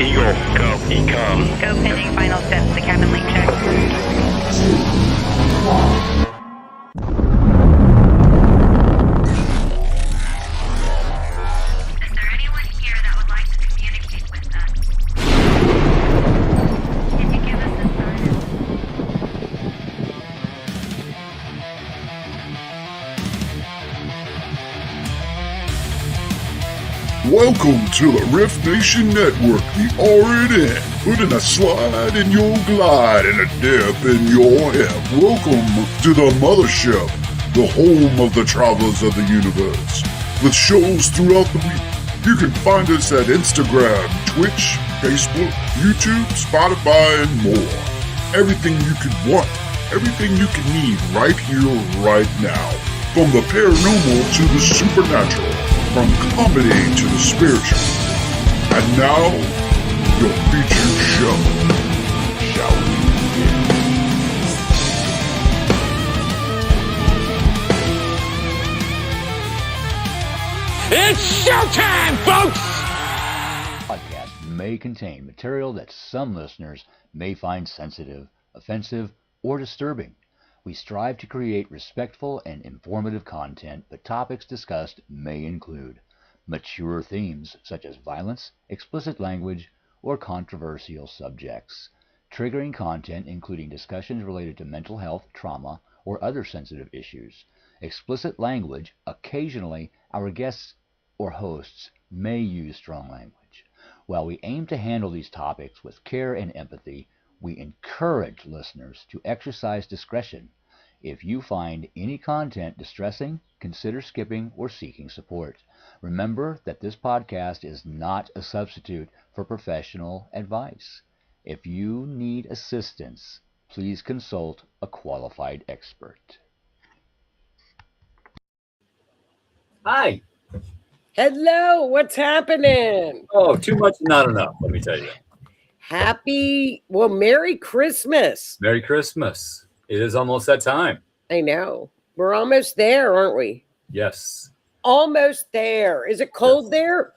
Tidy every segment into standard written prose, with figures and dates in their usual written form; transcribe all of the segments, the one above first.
Eagle, go, ECOM. Go pending final steps to cabin link check. Is there anyone here that would like to communicate with us? Can you give us a sign? Welcome to the Rift Nation Network, the RNN, putting a slide in your glide and a dip in your hip. Welcome to the mothership, the home of the travelers of the universe. With shows throughout the week, you can find us at Instagram, Twitch, Facebook, YouTube, Spotify, and more. Everything you could want, everything you can need right here, right now. From the paranormal to the supernatural. From comedy to the spiritual. And now, your featured show. Shall we begin? It's showtime, folks! Podcast may contain material that some listeners may find sensitive, offensive, or disturbing. We strive to create respectful and informative content, but topics discussed may include mature themes such as violence, explicit language, or controversial subjects, triggering content including discussions related to mental health, trauma, or other sensitive issues, explicit language. Occasionally, our guests or hosts may use strong language. While we aim to handle these topics with care and empathy, we encourage listeners to exercise discretion. If you find any content distressing, consider skipping or seeking support. Remember that this podcast is not a substitute for professional advice. If you need assistance, please consult a qualified expert. Hi. Hello, what's happening? Oh, too much is not enough, let me tell you. Merry Christmas. Merry Christmas. It is almost that time. I know. We're almost there, aren't we? Yes. Almost there. Is it cold there?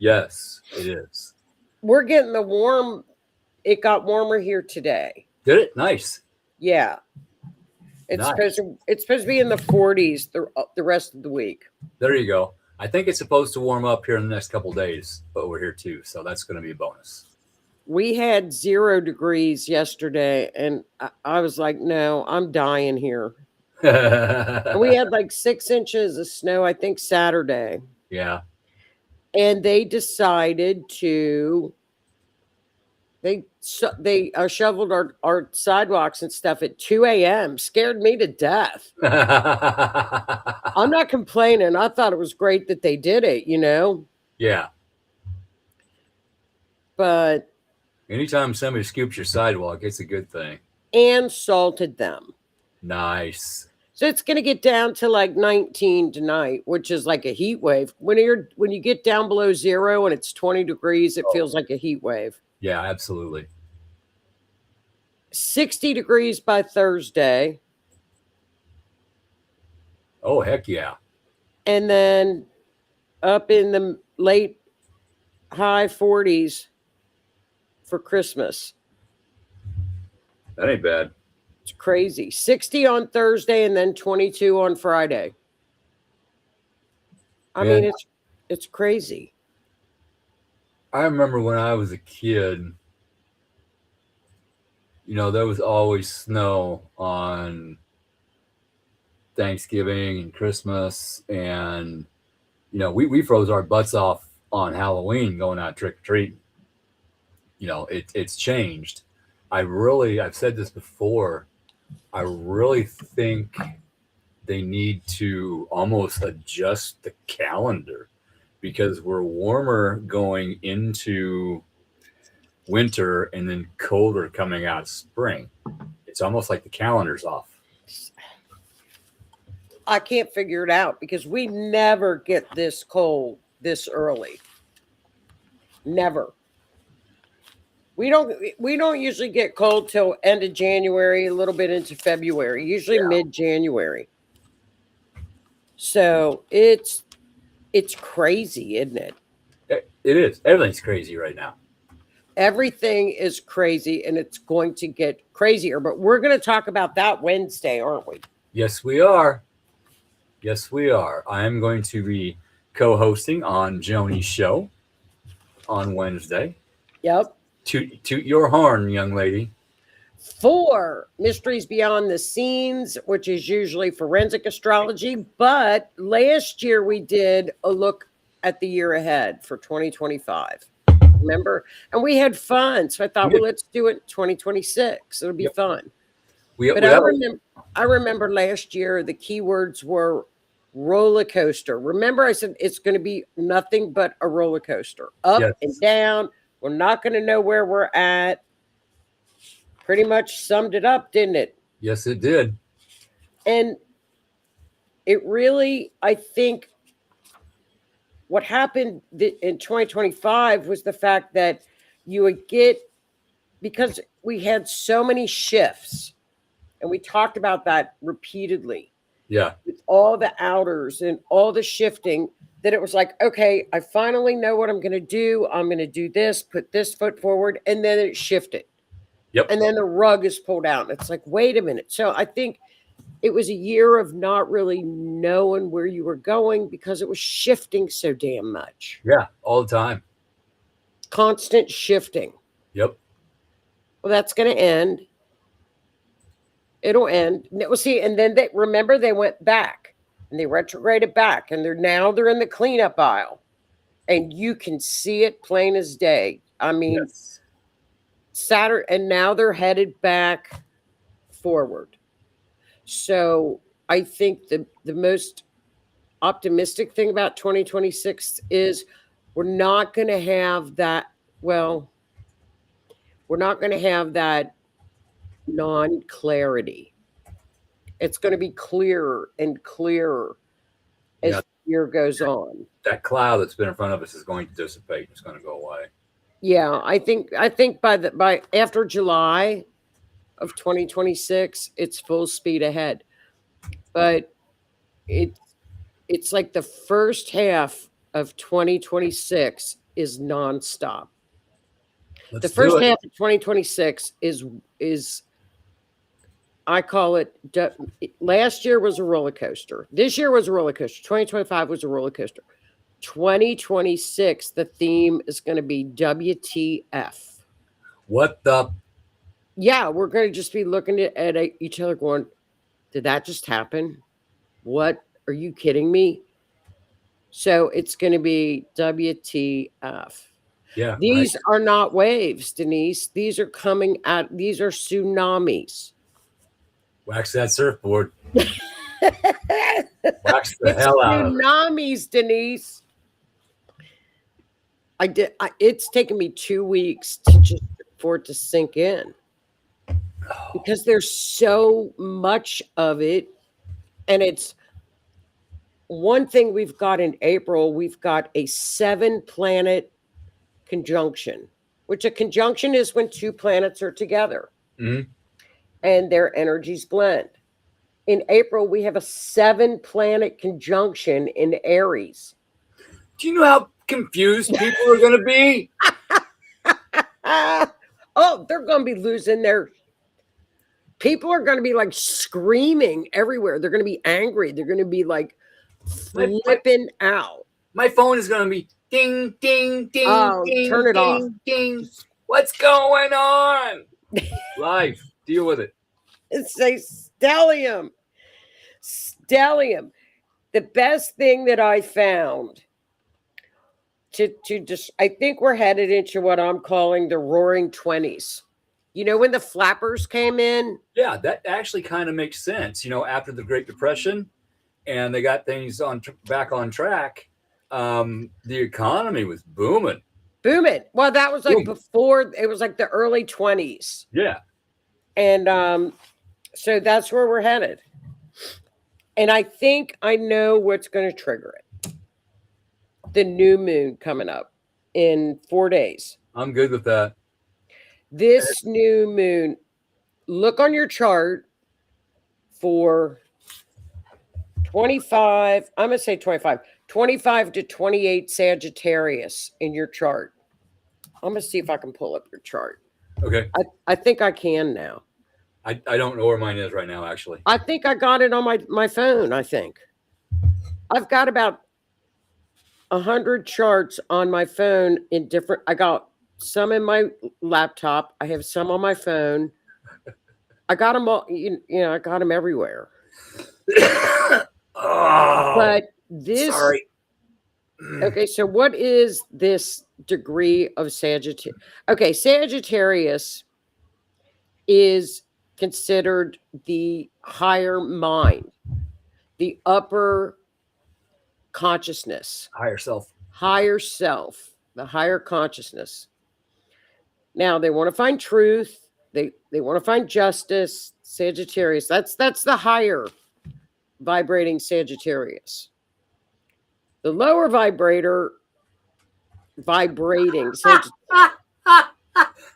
Yes, it is. We're getting the warm. It got warmer here today. Did it? Nice. Yeah. It's Nice. supposed to be in the 40s the rest of the week. There you go. I think it's supposed to warm up here in the next couple days, but we're here too, so that's going to be a bonus. We had 0 degrees yesterday, and I was like, no, I'm dying here. And we had like 6 inches of snow, I think, Saturday. Yeah. And they decided to, they shoveled our sidewalks and stuff at 2 a.m. Scared me to death. I'm not complaining. I thought it was great that they did it, you know? Yeah. But. Anytime somebody scoops your sidewalk, it's a good thing. And salted them. Nice. So it's going to get down to like 19 tonight, which is like a heat wave. When you get down below 0 and it's 20 degrees, it feels like a heat wave. Yeah, absolutely. 60 degrees by Thursday. Oh, heck yeah. And then up in the late high 40s for Christmas. That ain't bad. It's crazy. 60 on Thursday and then 22 on Friday. I mean, it's crazy. I remember when I was a kid, you know, there was always snow on Thanksgiving and Christmas. And, you know, we froze our butts off on Halloween going out trick-or-treating. You know, it's changed. I've said this before, I really think they need to almost adjust the calendar because we're warmer going into winter and then colder coming out of spring. It's almost like the calendar's off. I can't figure it out because we never get this cold this early. Never. We don't usually get cold till end of January, a little bit into February, usually mid-January. So it's crazy, isn't it? It is. Everything's crazy right now. Everything is crazy, and it's going to get crazier. But we're going to talk about that Wednesday, aren't we? Yes, we are. Yes, we are. I am going to be co-hosting on Joni's show on Wednesday. Yep. Toot your horn, young lady. 4, Mysteries Beyond the Scenes, which is usually forensic astrology. But last year we did a look at the year ahead for 2025. Remember? And we had fun. So I thought, well, let's do it 2026. It'll be fun. But I remember last year the keywords were roller coaster. Remember, I said it's going to be nothing but a roller coaster, up and down. We're not going to know where we're at. Pretty much summed it up, didn't it? Yes, it did. And it really, I think, what happened in 2025 was the fact that you would get, because we had so many shifts, and we talked about that repeatedly. Yeah. With all the outers and all the shifting, that it was like, okay, I finally know what I'm going to do. I'm going to do this, put this foot forward, and then it shifted. Yep. And then the rug is pulled out. And it's like, wait a minute. So I think it was a year of not really knowing where you were going because it was shifting so damn much. Yeah, all the time. Constant shifting. Yep. Well, that's going to end. It'll end. We'll see. And then they went back and they retrograded back, and they're in the cleanup aisle, and you can see it plain as day. I mean, Saturn, and now they're headed back forward. So I think the most optimistic thing about 2026 is we're not going to have that. Well, we're not going to have that non-clarity. It's going to be clearer and clearer as the year goes on. That cloud that's been in front of us is going to dissipate. It's going to go away. Yeah, I think by after July of 2026, it's full speed ahead. But it's like the first half of 2026 is nonstop. The first half of 2026 is I call it, last year was a roller coaster. This year was a roller coaster. 2025 was a roller coaster. 2026, the theme is going to be WTF. What the? Yeah, we're going to just be looking at each other going, did that just happen? What? Are you kidding me? So it's going to be WTF. Yeah. These are not waves, Denise. These are coming out. These are tsunamis. Wax that surfboard. Wax the hell out of it. Tsunamis, Denise. It's taken me 2 weeks for it to sink in. Because there's so much of it. And it's one thing we've got in April, we've got a 7-planet conjunction, which a conjunction is when 2 planets are together. Mm-hmm. And their energies blend. In April, we have a 7-planet conjunction in Aries. Do you know how confused people are going to be? Oh, they're going to be losing their... People are going to be like screaming everywhere. They're going to be angry. They're going to be like flipping out. My phone is going to be ding, ding, ding, ding. Turn it ding, off. Ding. What's going on? Life. Deal with it. It's a stellium. Stellium. The best thing that I found to just, I think we're headed into what I'm calling the roaring 20s. You know, when the flappers came in? Yeah, that actually kind of makes sense. You know, after the Great Depression and they got things back on track, the economy was booming. Booming. Well, that was like before, it was like the early 20s. Yeah. And so that's where we're headed. And I think I know what's going to trigger it. The new moon coming up in 4 days. I'm good with that. This new moon, look on your chart for 25, I'm going to say 25 to 28 Sagittarius in your chart. I'm gonna see if I can pull up your chart. Okay. I think I can now. I don't know where mine is right now, actually. I think I got it on my phone. I think I've got about 100 charts on my phone in different. I got some in my laptop. I have some on my phone. I got them all. I got them everywhere. Oh, But this. sorry. Okay, so what is this degree of Sagittarius? Okay, Sagittarius is considered the higher mind, the upper consciousness, Higher self. higher self, the higher consciousness. Now they want to find truth. They want to find justice. Sagittarius. That's the higher vibrating Sagittarius. The lower vibrating Sagittarius.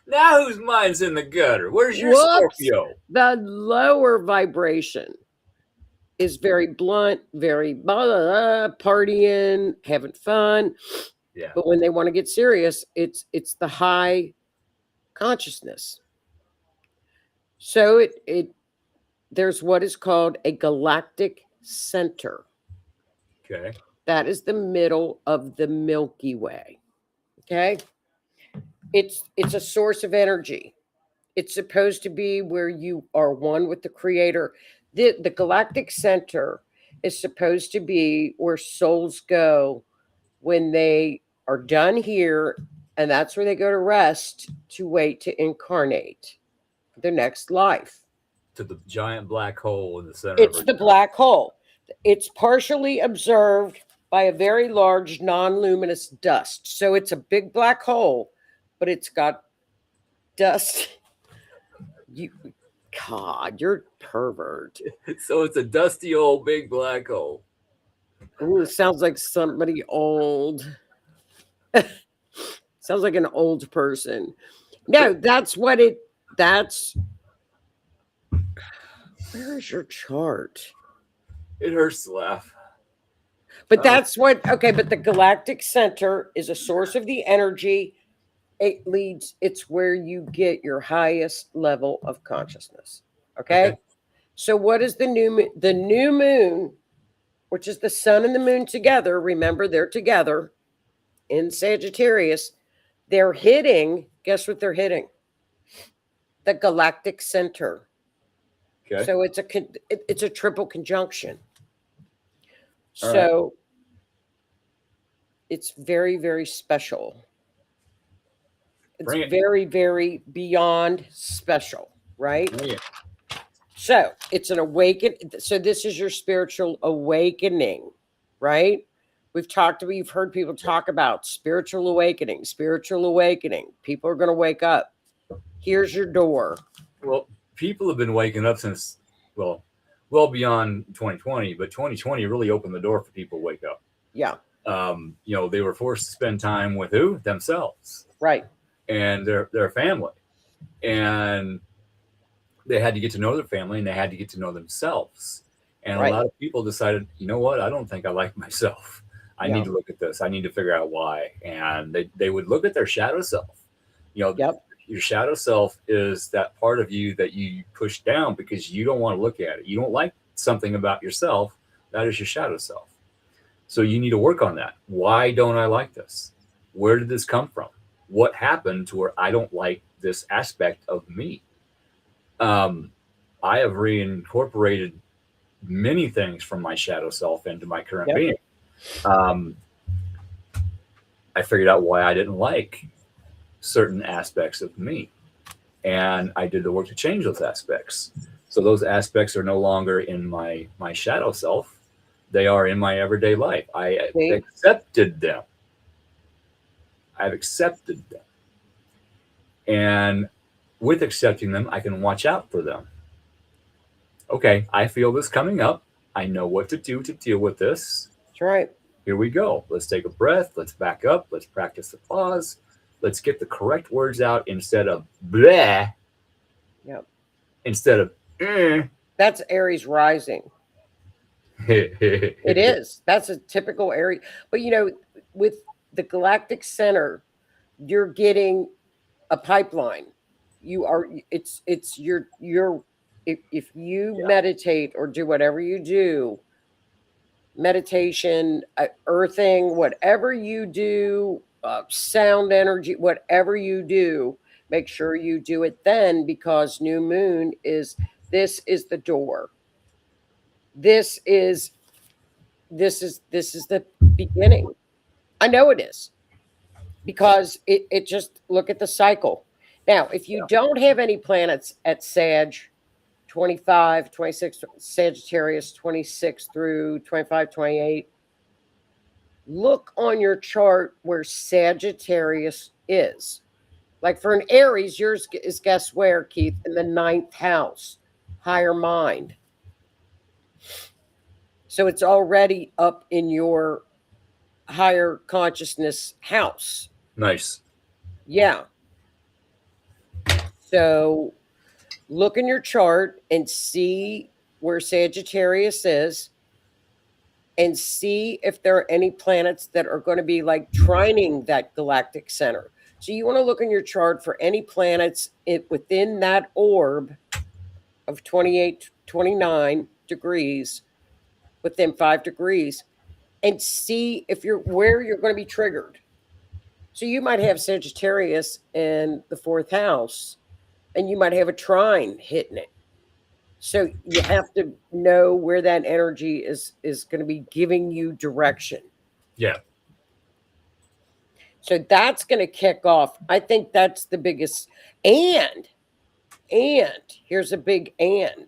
Now whose mind's in the gutter? Where's your Whoops. Scorpio? The lower vibration is very blunt, very partying, having fun. Yeah. But when they want to get serious, it's the high consciousness. So there's what is called a galactic center. Okay. That is the middle of the Milky Way. Okay? It's a source of energy. It's supposed to be where you are one with the creator. The galactic center is supposed to be where souls go when they are done here, and that's where they go to rest to wait to incarnate for their next life. To the giant black hole in the center. It's the black hole. It's partially observed by a very large non-luminous dust. So it's a big black hole, but it's got dust. God, you're pervert. So it's a dusty old big black hole. Ooh, it sounds like somebody old. Sounds like an old person. No, that's where is your chart? It hurts to laugh. But that's but the galactic center is a source of the energy. It's where you get your highest level of consciousness. Okay. So what is the new moon, which is the sun and the moon together? Remember, they're together in Sagittarius. They're hitting, guess what they're hitting? The galactic center. Okay. So it's a triple conjunction. All So it's very, very special. It's very, very beyond special, right? Yeah. So it's an awaken. So this is your spiritual awakening, right? You've heard people talk about spiritual awakening. People are going to wake up. Here's your door. Well, people have been waking up since, well beyond 2020, but 2020 really opened the door for people to wake up. Yeah. They were forced to spend time with who? Themselves. Right. And their family. And they had to get to know their family, and they had to get to know themselves. And a lot of people decided, you know what? I don't think I like myself. I need to look at this. I need to figure out why. And they would look at their shadow self. Your shadow self is that part of you that you push down because you don't want to look at it. You don't like something about yourself. That is your shadow self. So you need to work on that. Why don't I like this? Where did this come from? What happened to where I don't like this aspect of me? I have reincorporated many things from my shadow self into my current being. I figured out why I didn't like certain aspects of me, and I did the work to change those aspects. So those aspects are no longer in my shadow self. They are in my everyday life. I accepted them. I've accepted them. And with accepting them, I can watch out for them. Okay, I feel this coming up. I know what to do to deal with this. That's right. Here we go. Let's take a breath. Let's back up. Let's practice the pause. Let's get the correct words out instead of bleh. Yep. Instead of That's Aries rising. It is. That's a typical Aries. But with the galactic center, you're getting a pipeline. You are it's your if you meditate or do whatever you do, meditation, earthing, whatever you do, sound energy, whatever you do, make sure you do it then, because new moon is, this is the door. This is the beginning. I know it is, because it just, look at the cycle. Now, if you don't have any planets at Sag 25, 26, Sagittarius 26 through 25, 28, look on your chart where Sagittarius is. Like for an Aries, yours is, guess where, Keith? In the 9th house, higher mind. So it's already up in your higher consciousness house. Nice. Yeah. So look in your chart and see where Sagittarius is, and see if there are any planets that are going to be like trining that galactic center. So you want to look in your chart for any planets within that orb of 28, 29 degrees, within 5 degrees, and see if where you're going to be triggered. So you might have Sagittarius in the 4th house, and you might have a trine hitting it. So you have to know where that energy is going to be giving you direction. Yeah. So that's going to kick off. I think that's the biggest. And here's a big and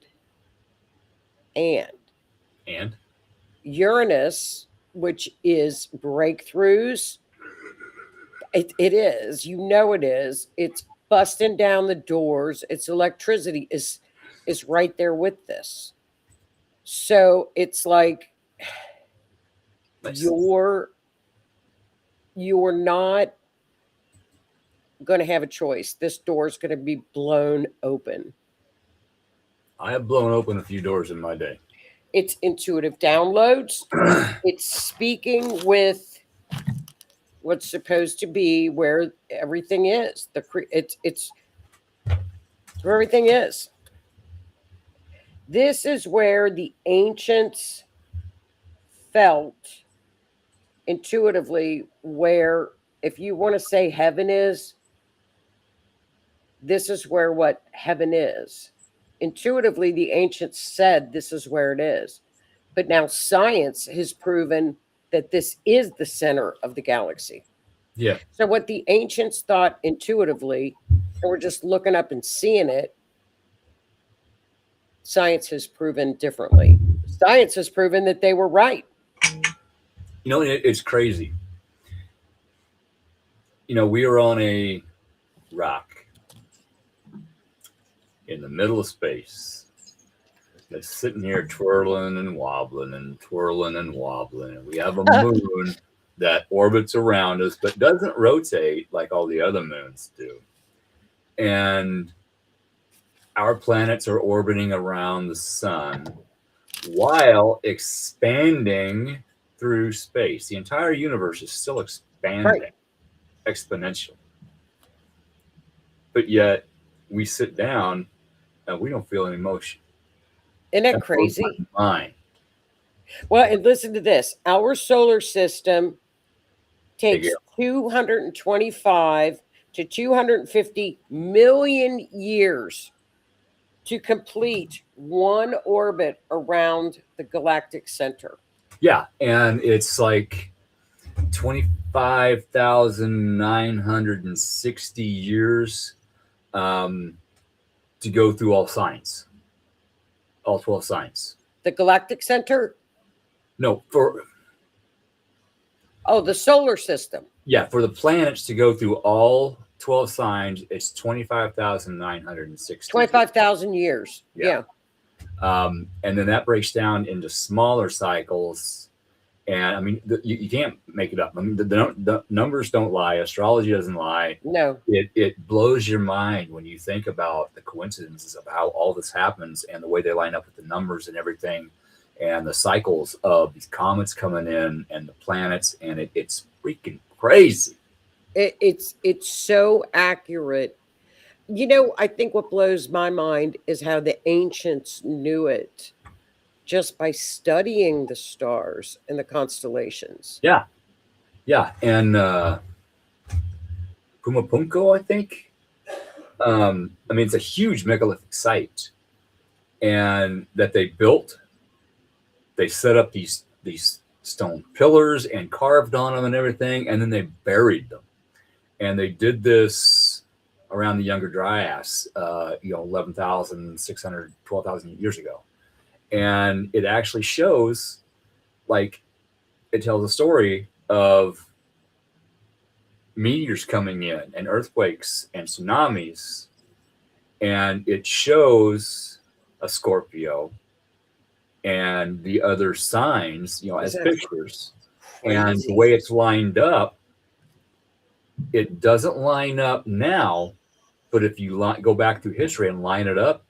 Uranus, which is breakthroughs. It is, you know, it is. It's busting down the doors. It's electricity is right there with this. So it's like Nice. you're not going to have a choice. This door is going to be blown open. I have blown open a few doors in my day. It's intuitive downloads. It's speaking with what's supposed to be where everything is. It's where everything is. This is where the ancients felt intuitively, where if you want to say heaven is, this is where what heaven is. Intuitively, the ancients said this is where it is. But now science has proven that this is the center of the galaxy. Yeah. So what the ancients thought intuitively, and we're just looking up and seeing it, science has proven differently. Science has proven that they were right. You know, it's crazy. You know, we are on a rock in the middle of space that's sitting here twirling and wobbling and twirling and wobbling. And we have a moon that orbits around us, but doesn't rotate like all the other moons do. And our planets are orbiting around the sun while expanding through space. The entire universe is still expanding exponentially. But yet we sit down and we don't feel any motion. Isn't that crazy? Mind. Well, and listen to this. Our solar system takes 225 to 250 million years to complete one orbit around the galactic center. Yeah, and it's like 25,960 years to go through all signs, all 12 signs. The galactic center? No, the solar system. Yeah, for the planets to go through all 12 signs, it's 25,960. 25,000 years. Yeah. And then that breaks down into smaller cycles. And I mean, you can't make it up. I mean, the numbers don't lie. Astrology doesn't lie. No. It blows your mind when you think about the coincidences of how all this happens and the way they line up with the numbers and everything, and the cycles of these comets coming in and the planets. And it's freaking crazy. It's so accurate. You know, I think what blows my mind is how the ancients knew it just by studying the stars and the constellations. Yeah, yeah, and Pumapunko, I think. I mean, it's a huge megalithic site, and that they built. They set up these stone pillars and carved on them and everything, and then they buried them. And they did this around the Younger Dryas, 11,600, 12,000 years ago. And it actually shows, like, it tells a story of meteors coming in and earthquakes and tsunamis. And it shows a Scorpio and the other signs, as pictures. And the way it's lined up, it doesn't line up now, but if you go back through history and line it up,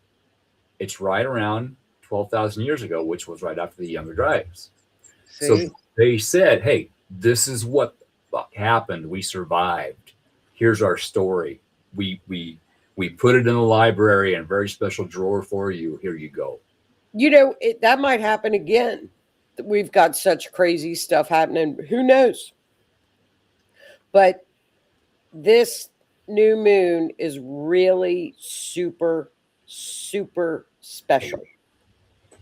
it's right around 12,000 years ago, which was right after the Younger Dryas. So they said, hey, this is what happened. We survived. Here's our story. We put it in the library in a very special drawer for you. Here you go. You know, that might happen again. We've got such crazy stuff happening. Who knows? But this new moon is really super, super special.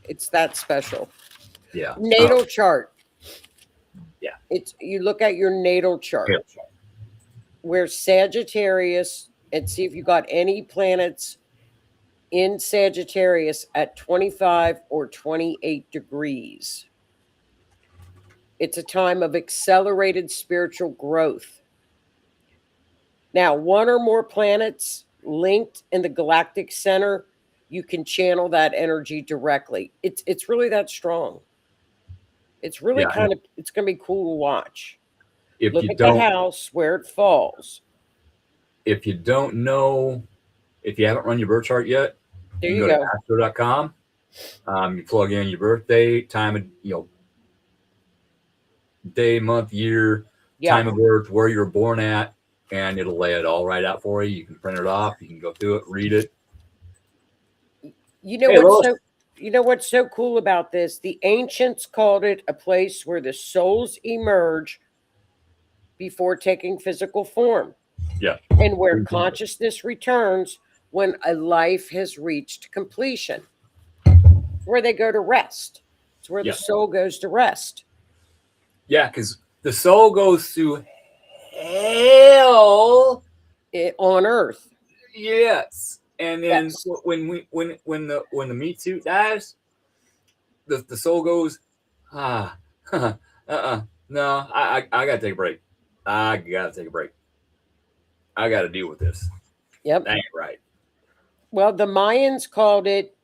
It's that special. Yeah. Natal chart. Yeah. You look at your natal chart. Yeah. Where Sagittarius, and see if you got any planets in Sagittarius at 25 or 28 degrees. It's a time of accelerated spiritual growth. Now, one or more planets linked in the galactic center, you can channel that energy directly. It's really that strong. It's really it's going to be cool to watch. Look at the house where it falls. If you don't know, if you haven't run your birth chart yet, there you go to astro.com. You plug in your birthday, time of, day, month, year, time of birth, where you were born at, and it'll lay it all right out for you. You can print it off. You can go through it, read it. You know what's so cool about this? The ancients called it a place where the souls emerge before taking physical form. Yeah. And where consciousness returns when a life has reached completion. Where they go to rest. It's where the soul goes to rest. Yeah, because the soul goes to hell on Earth. Yes. And then when the meat suit dies, the soul goes, no, I gotta take a break. I gotta take a break. I gotta deal with this. Yep. That ain't right. Well, the Mayans called it,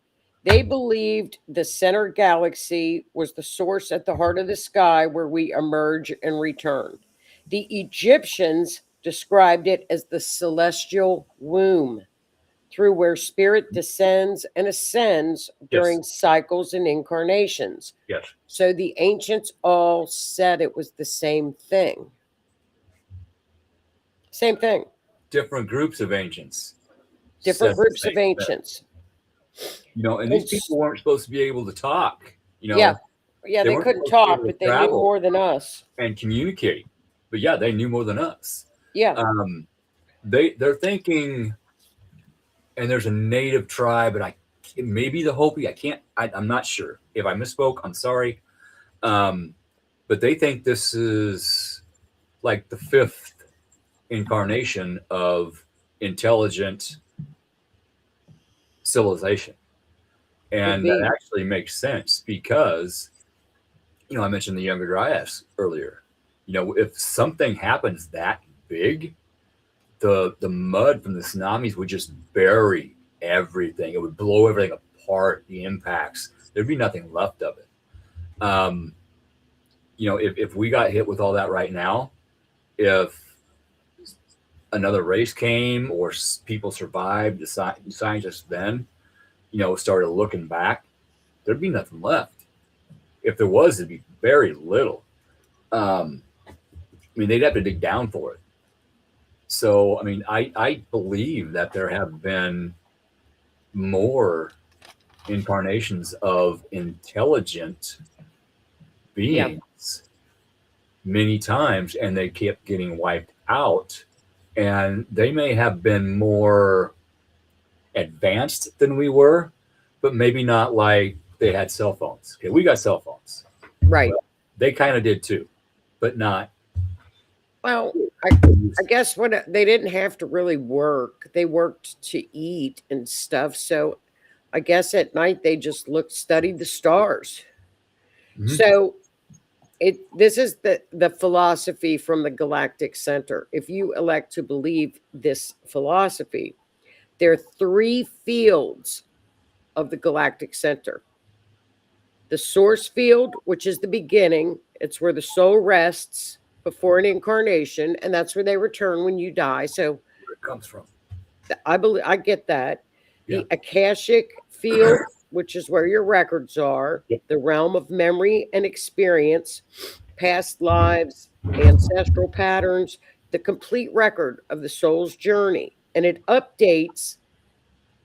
they believed the center galaxy was the source at the heart of the sky where we emerge and return. The Egyptians described it as the celestial womb, through where spirit descends and ascends during cycles and incarnations. Yes. So the ancients all said it was the same thing. Same thing. Different groups of ancients. Different groups of ancients. And these people weren't supposed to be able to talk. Yeah, they couldn't talk, but they knew more than us. And communicate. But they knew more than us. Yeah. They're thinking, and there's a native tribe, and maybe the Hopi. I'm not sure. If I misspoke, I'm sorry. But they think this is like the fifth incarnation of intelligent civilization. And that actually makes sense because, I mentioned the Younger Dryas earlier. If something happens that big, the mud from the tsunamis would just bury everything. It would blow everything apart, the impacts. There'd be nothing left of it. If we got hit with all that right now, if another race came or people survived, the scientists then, started looking back, there'd be nothing left. If there was, it'd be very little. They'd have to dig down for it. So, I mean, I believe that there have been more incarnations of intelligent beings many times, and they kept getting wiped out. And they may have been more advanced than we were, but maybe not like they had cell phones. Okay, we got cell phones. Right. Well, they kind of did too, but not. Well, I guess when they didn't have to really work, they worked to eat and stuff. So I guess at night they just studied the stars. Mhm. So this is the philosophy from the Galactic Center. If you elect to believe this philosophy, there are three fields of the Galactic Center. The source field, which is the beginning, it's where the soul rests before an incarnation, and that's where they return when you die. So Where it comes from. I get that. Yeah. The Akashic field, which is where your records are, Yep. the realm of memory and experience, past lives, ancestral patterns, the complete record of the soul's journey, and it updates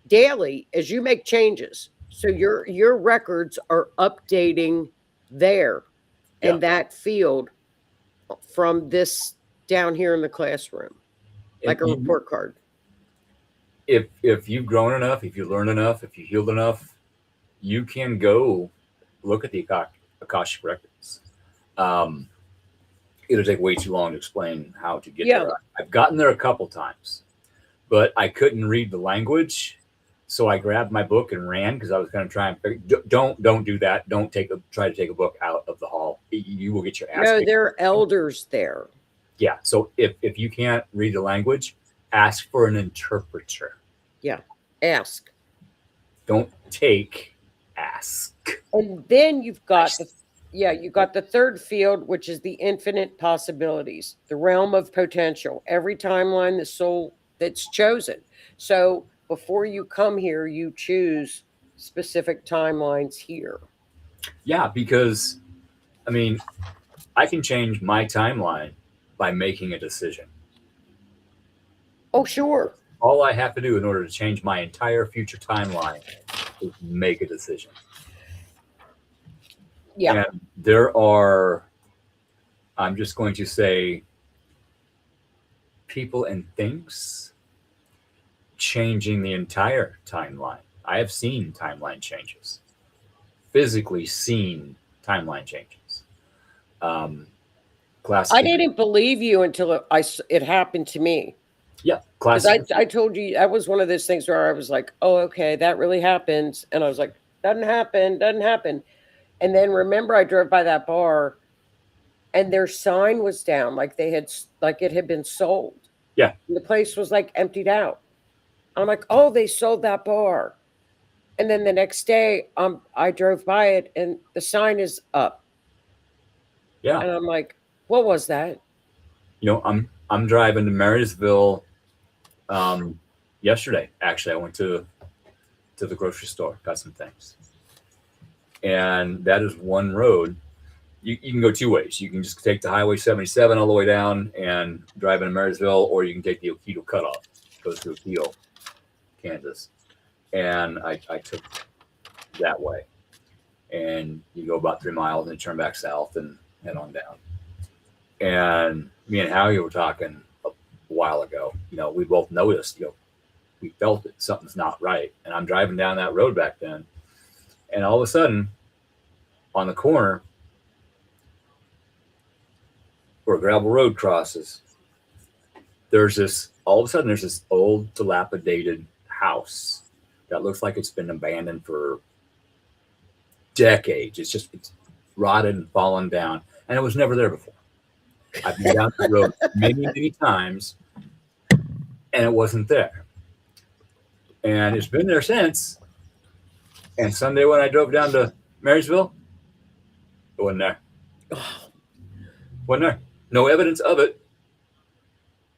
daily as you make changes. So your records are updating there in that field from this down here in the classroom, like a report card. If you've grown enough, if you learned enough, if you healed enough, you can go look at the Akashic records. It'll take way too long to explain how to get there. I've gotten there a couple times, but I couldn't read the language, so I grabbed my book and ran because I was going to try and figure. Don't do that. Don't try to take a book out of the hall. You will get your ass. No, there are elders there. Yeah. So if you can't read the language, ask for an interpreter. Yeah. Ask. Don't take. Ask. And then you've got you got the third field, which is the infinite possibilities, the realm of potential. Every timeline, the soul that's chosen. So before you come here, you choose specific timelines here. Yeah, because I mean, I can change my timeline by making a decision. Oh, sure. All I have to do in order to change my entire future timeline is make a decision. Yeah. And there are, I'm just going to say, people and things changing the entire timeline. I have seen timeline changes, physically seen timeline changes. I didn't believe you until it happened to me. Yeah, classic. I told you that was one of those things where I was like, oh, okay, that really happens. And I was like, doesn't happen. And then remember, I drove by that bar and their sign was down, like it had been sold. Yeah. And the place was like emptied out. I'm like, oh, they sold that bar. And then the next day, I drove by it and the sign is up. Yeah. And I'm like, what was that? You know, I'm driving to Marysville yesterday. Actually, I went to the grocery store, got some things. And that is one road. You can go two ways. You can just take the Highway 77 all the way down and drive into Marysville, or you can take the Oquito cutoff, goes to Oquito, Kansas. And I took that way. And you go about 3 miles and turn back south and head on down. And me and Howie were talking a while ago. You know, we both noticed, we felt that something's not right. And I'm driving down that road back then. And all of a sudden, on the corner, where a gravel road crosses, there's this old dilapidated house that looks like it's been abandoned for decades. It's rotted and fallen down, and it was never there before. I've been down the road many times, and it wasn't there. And it's been there since. And Sunday when I drove down to Marysville, it wasn't there. Wasn't there. No evidence of it.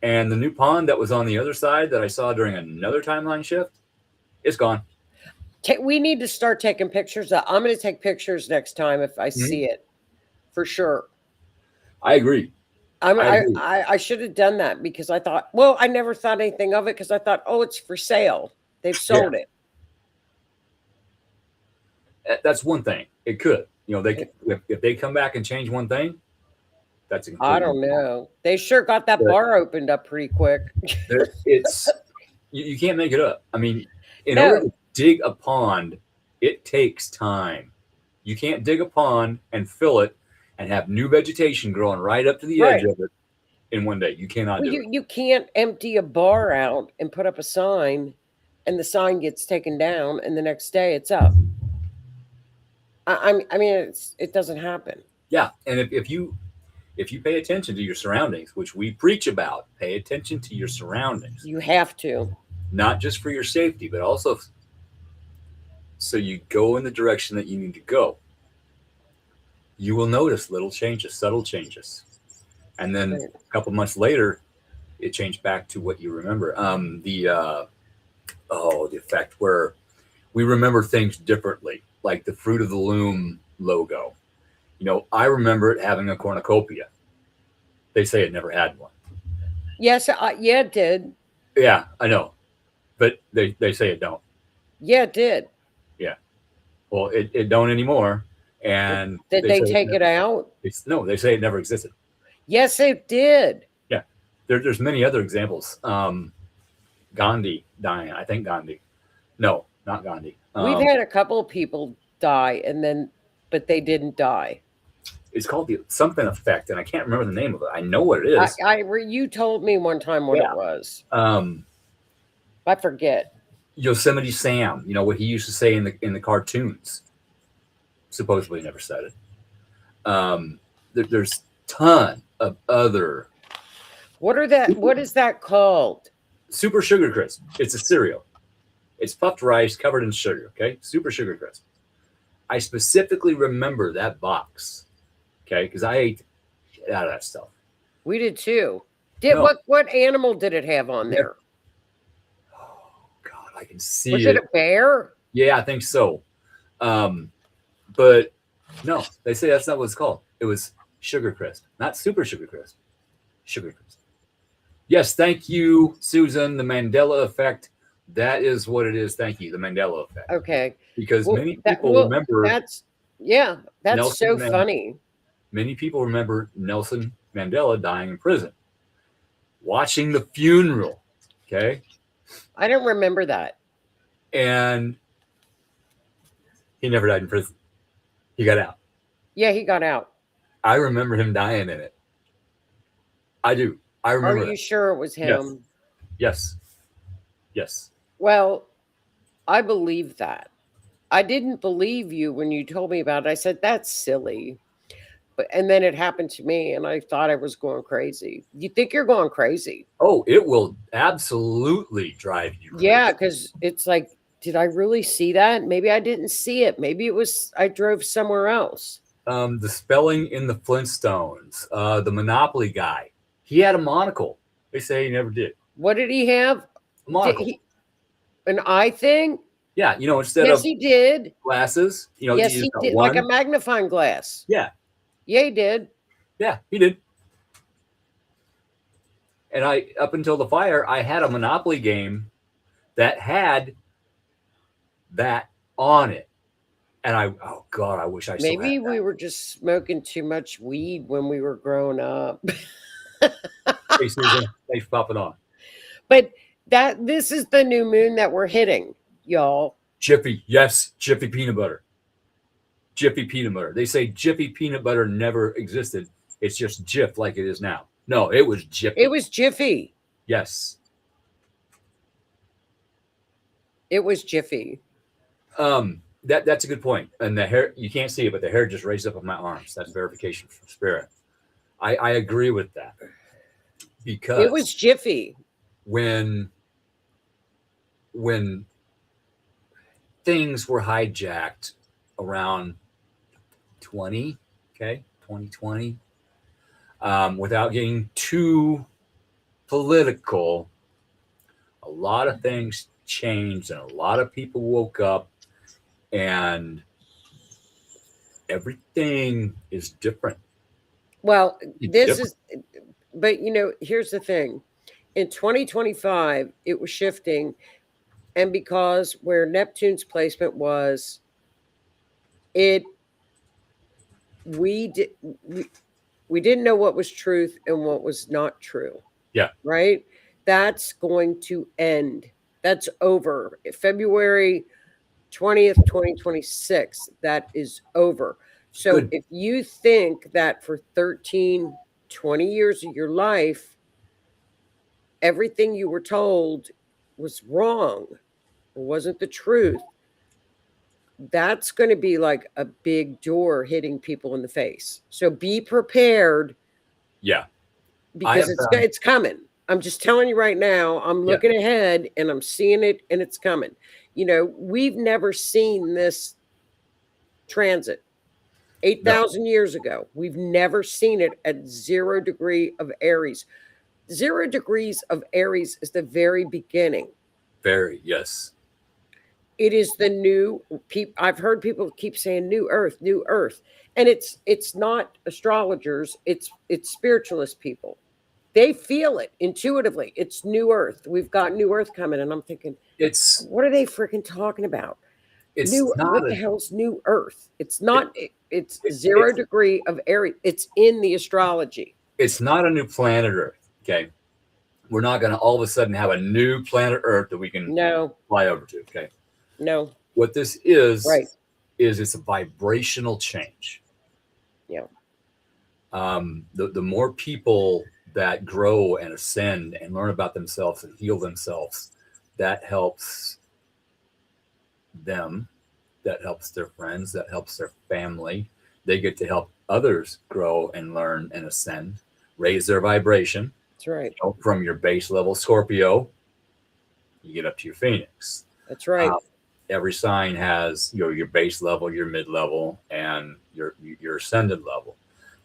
And the new pond that was on the other side that I saw during another timeline shift, it's gone. We need to start taking pictures. I'm going to take pictures next time if I see it, for sure. I agree. agree. I should have done that because I thought, well, I never thought anything of it because I thought, oh, it's for sale. They've sold it. That's one thing. It could, they if they come back and change one thing, that's a I completely don't know. They sure got that But- bar opened up pretty quick. It's you can't make it up. I mean, in No. order to dig a pond, it takes time. You can't dig a pond and fill it and have new vegetation growing right up to the edge Right. of it in one day. You cannot Well, do it. you can't empty a bar out and put up a sign, and the sign gets taken down, and the next day it's up. I mean, it doesn't happen. Yeah, and if you pay attention to your surroundings, which we preach about, pay attention to your surroundings, You have to. not just for your safety, but also so you go in the direction that you need to go. You will notice little changes, subtle changes, and then Right. a couple months later, it changed back to what you remember. The effect where we remember things differently, like the Fruit of the Loom logo. I remember it having a cornucopia. They say it never had one. Yes, yeah, it did. Yeah, I know, but they say it don't. Yeah, it did. Well, it don't anymore. And Did they say take it out? No, they say it never existed. Yes, it did. There's many other examples. Gandhi dying. I think Gandhi. No, not Gandhi. We've had a couple of people die, but they didn't die. It's called the something effect, and I can't remember the name of it. I know what it is. You told me one time what Yeah. it was. I forget. Yosemite Sam. What he used to say in the cartoons. Supposedly never said it. There's ton of other. What is that called? Super Sugar Crisp. It's a cereal. It's puffed rice covered in sugar. Okay, Super Sugar Crisp. I specifically remember that box. Okay, because I ate shit out of that stuff. We did too. No. What animal did it have on there? Oh God, I can see Was it a bear? Yeah, I think so. But no, they say that's not what it's called. It was Sugar Crisp, not Super Sugar Crisp. Sugar Crisp. Yes, thank you, Susan. The Mandela effect. That is what it is. Thank you, the Mandela effect. Okay. Because Well, many people remember. That's Nelson so funny. Many people remember Nelson Mandela dying in prison. Watching the funeral. Okay. I don't remember that. And he never died in prison. He got out. Yeah, he got out. I remember him dying in it. I do. I remember. Are you sure it was him? Yes. Yes. Well, I believe that. I didn't believe you when you told me about it. I said, that's silly. And then it happened to me, and I thought I was going crazy. You think you're going crazy? Oh, it will absolutely drive you crazy. Yeah, because it's like, did I really see that? Maybe I didn't see it. Maybe it was I drove somewhere else. The spelling in the Flintstones, the Monopoly guy, he had a monocle. They say he never did. What did he have? A monocle. An eye thing? Yeah, instead Yes, of he did. glasses, Yes, you he got did. one. Like a magnifying glass. Yeah. Yeah, he did. Yeah, he did. And up until the fire, I had a Monopoly game that had that on it. And oh God, I wish I still Maybe had that. we were just smoking too much weed when we were growing up. Hey, Susan, thanks for popping on. But this is the new moon that we're hitting, y'all. Jiffy, yes, Jiffy peanut butter. Jiffy peanut butter. They say Jiffy peanut butter never existed. It's just Jif like it is now. No, it was Jiffy. It was Jiffy. Yes. It was Jiffy. That's a good point. And the hair, you can't see it, but the hair just raised up on my arms. That's verification from spirit. I agree with that. Because it was Jiffy. When things were hijacked around 2020, without getting too political, a lot of things changed and a lot of people woke up and everything is different. Well, It's this different. is but here's the thing. In 2025, it was shifting, and because where Neptune's placement was, it we did we didn't know what was truth and what was not true. Yeah. Right? That's going to end. That's over. February 20th, 2026, that is over. So Good. if you think that for 13, 20 years of your life, everything you were told was wrong, or wasn't the truth, that's going to be like a big door hitting people in the face. So be prepared. Yeah. Because it's coming. I'm just telling you right now, I'm looking ahead and I'm seeing it, and it's coming. We've never seen this transit 8,000 years ago. We've never seen it at 0 degree of Aries. 0 degrees of Aries is the very beginning. Very, yes. It is the new I've heard people keep saying new earth, and it's not astrologers, it's spiritualist people. They feel it intuitively. It's new earth. We've got new earth coming, and I'm thinking, what are they freaking talking about? What the hell's new earth? It's not. It's 0 degree of Aries. It's in the astrology. It's not a new planet Earth. Okay, we're not going to all of a sudden have a new planet Earth that we can fly over to. Okay. No. What this is, right, is it's a vibrational change. Yeah. The more people that grow and ascend and learn about themselves and heal themselves, that helps them, that helps their friends, that helps their family. They get to help others grow and learn and ascend, raise their vibration. That's right. From your base level Scorpio, you get up to your Phoenix. That's right. Every sign has your base level, your mid level, and your ascended level.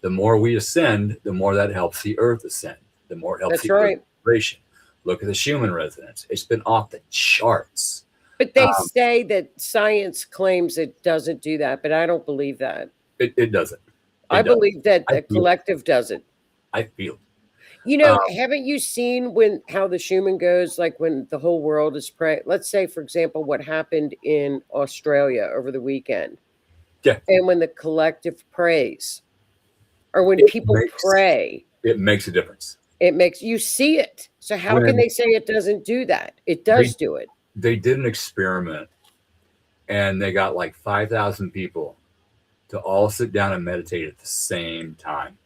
The more we ascend, the more that helps the Earth ascend. The more it helps the Earth vibration. Look at the Schumann resonance; it's been off the charts. But they say that science claims it doesn't do that, but I don't believe that. It doesn't. I believe that the collective does it. I feel it. Haven't you seen how the Schumann goes, like when the whole world is praying? Let's say, for example, what happened in Australia over the weekend. Yeah. And when the collective prays, or when people pray. It makes a difference. It makes you see it. So how can they say it doesn't do that? It does do it. They did an experiment, and they got like 5,000 people to all sit down and meditate at the same time.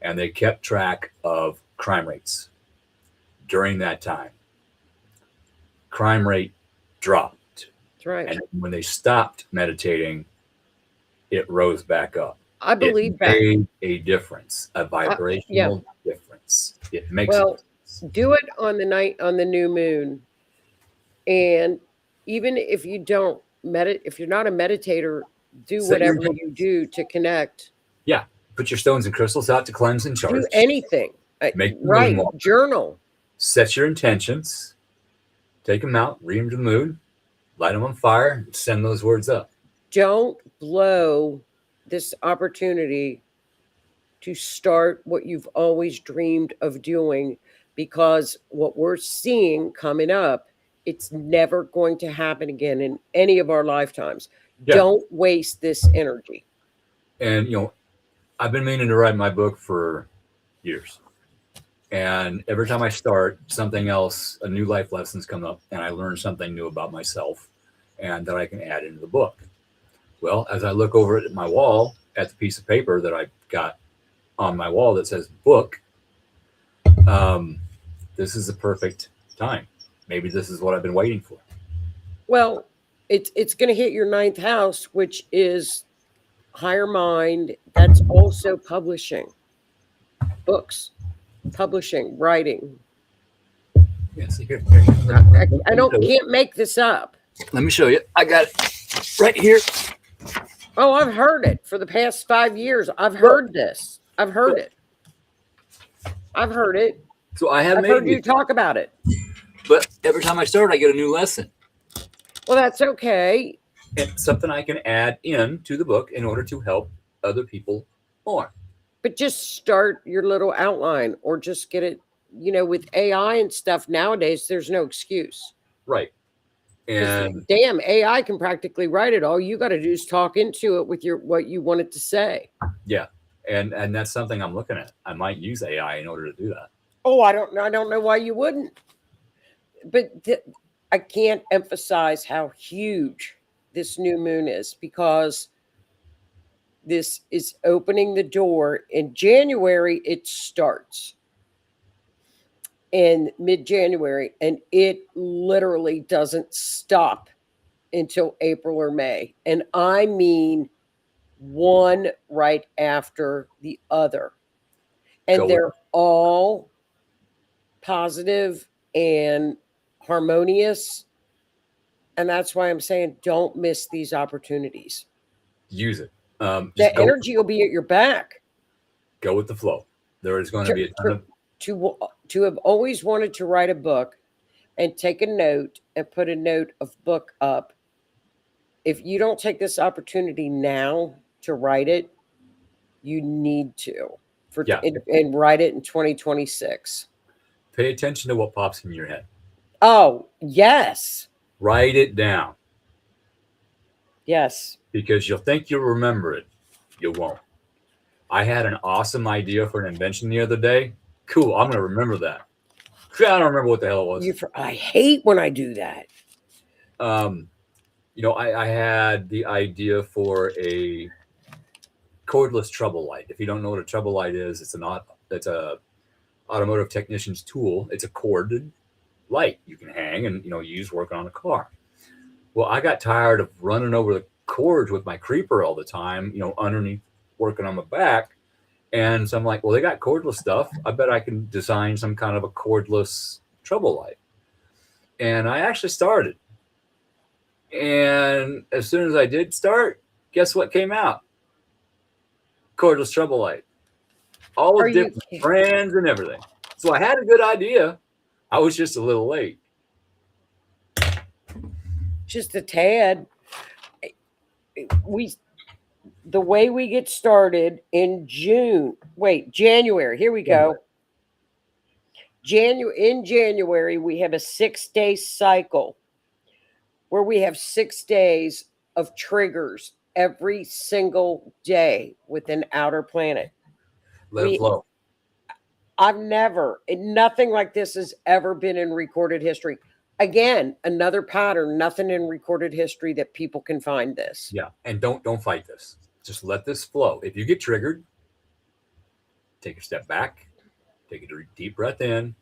And they kept track of crime rates during that time. Crime rate dropped. That's right. And when they stopped meditating, it rose back up. I believe that made a difference, a vibrational difference. It makes a difference. Do it on the night on the new moon. And even if you don't if you're not a meditator, do whatever you do to connect. Yeah. Put your stones and crystals out to cleanse and charge. Do anything. Journal. Set your intentions. Take them out. Read them to the moon. Light them on fire. Send those words up. Don't blow this opportunity to start what you've always dreamed of doing, because what we're seeing coming up, it's never going to happen again in any of our lifetimes. Yeah. Don't waste this energy. And, I've been meaning to write my book for years. And every time I start, something else, a new life lessons come up, and I learn something new about myself and that I can add into the book. Well, as I look over at my wall at the piece of paper that I got on my wall that says book, this is the perfect time. Maybe this is what I've been waiting for. Well, it's going to hit your 9th house, which is higher mind. That's also publishing, books, publishing, writing. Yeah, see here. Can't make this up. Let me show you. I got it right here. Oh, I've heard it for the past 5 years. I've heard this. I've heard it. So I've heard you talk about it. But every time I start, I get a new lesson. Well, that's okay. It's something I can add in to the book in order to help other people more. But just start your little outline or just get it, with AI and stuff nowadays, there's no excuse. Right. 'Cause And damn, AI can practically write it. All you got to do is talk into it with what you want it to say. yeah, and that's something I'm looking at. I might use AI in order to do that. Oh, I don't know why you wouldn't. But I can't emphasize how huge this new moon is, because this is opening the door. In January, it starts in mid-January, and it literally doesn't stop until April or May. And I mean one right after the other. And Go with they're all positive and harmonious. And that's why I'm saying don't miss these opportunities. Use it. The Just energy will be at your back. go with the flow. There is going to be a ton of To have always wanted to write a book and take a note and put a note of book up. If you don't take this opportunity now to write it, you need to and write it in 2026. pay attention to what pops in your head. Oh, yes. Write it down, Yes. because you'll think you'll remember it. You won't. I had an awesome idea for an invention the other day. Cool. I'm going to remember that. I don't remember what the hell it was. I hate when I do that. I had the idea for a cordless trouble light. If you don't know what a trouble light is, it's a automotive technician's tool. It's a corded light you can hang and use working on a car. Well, I got tired of running over the cords with my creeper all the time, underneath working on my back. And so I'm like, well, they got cordless stuff. I bet I can design some kind of a cordless trouble light. And I actually started. And as soon as I did start, guess what came out? Cordless trouble light. All the different brands and everything. So I had a good idea. I was just a little late. Just a tad. The way we get started in January. Here we go. In January, we have a 6-day cycle where we have 6 days of triggers every single day with an outer planet. Let it flow. Nothing like this has ever been in recorded history. Again, another pattern, nothing in recorded history that people can find this. Yeah, and don't fight this. Just let this flow. If you get triggered, take a step back, take a deep breath in,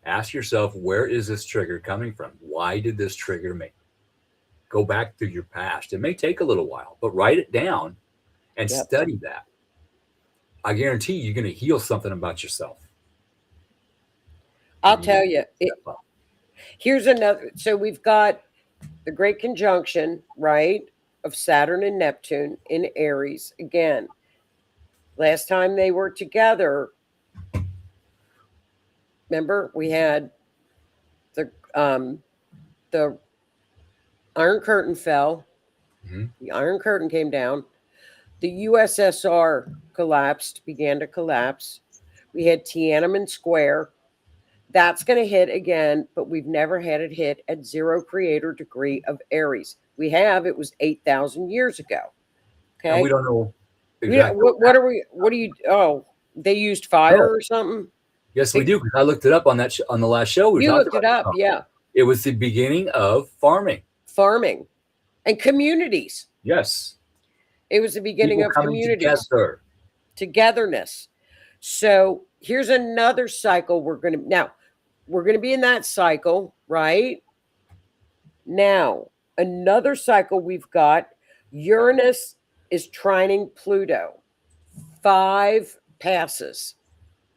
ask yourself, where is this trigger coming from? Why did this trigger me? Go back through your past. It may take a little while, but write it down and study that. I guarantee you're going to heal something about yourself. I'll tell you. Here's another. So we've got the great conjunction, right, of Saturn and Neptune in Aries. Again, last time they were together, remember, we had the Iron Curtain fell. Mm-hmm. The Iron Curtain came down. The USSR began to collapse. We had Tiananmen Square. That's going to hit again, but we've never had it hit at 0 creator degree of Aries. It was 8,000 years ago. Okay. And we don't know exactly. They used fire or something? Yes, we do. Because I looked it up on the last show. You looked it up, yeah. It was the beginning of farming and communities. Yes. It was the beginning of communities. Togetherness. So here's another cycle we're going to be in that cycle, right? Now, another cycle we've got, Uranus is trining Pluto. 5 passes,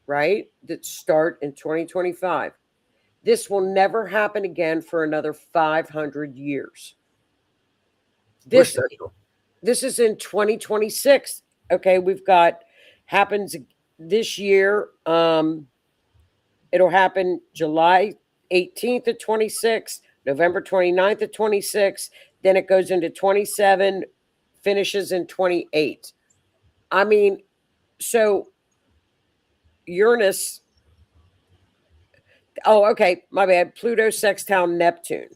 right? That start in 2025. This will never happen again for another 500 years. This is in 2026. Okay, happens this year. It'll happen July 18th of 26, November 29th of 26. Then it goes into 27, finishes in 28. I mean, So Uranus. Oh, okay. My bad. Pluto sextile Neptune.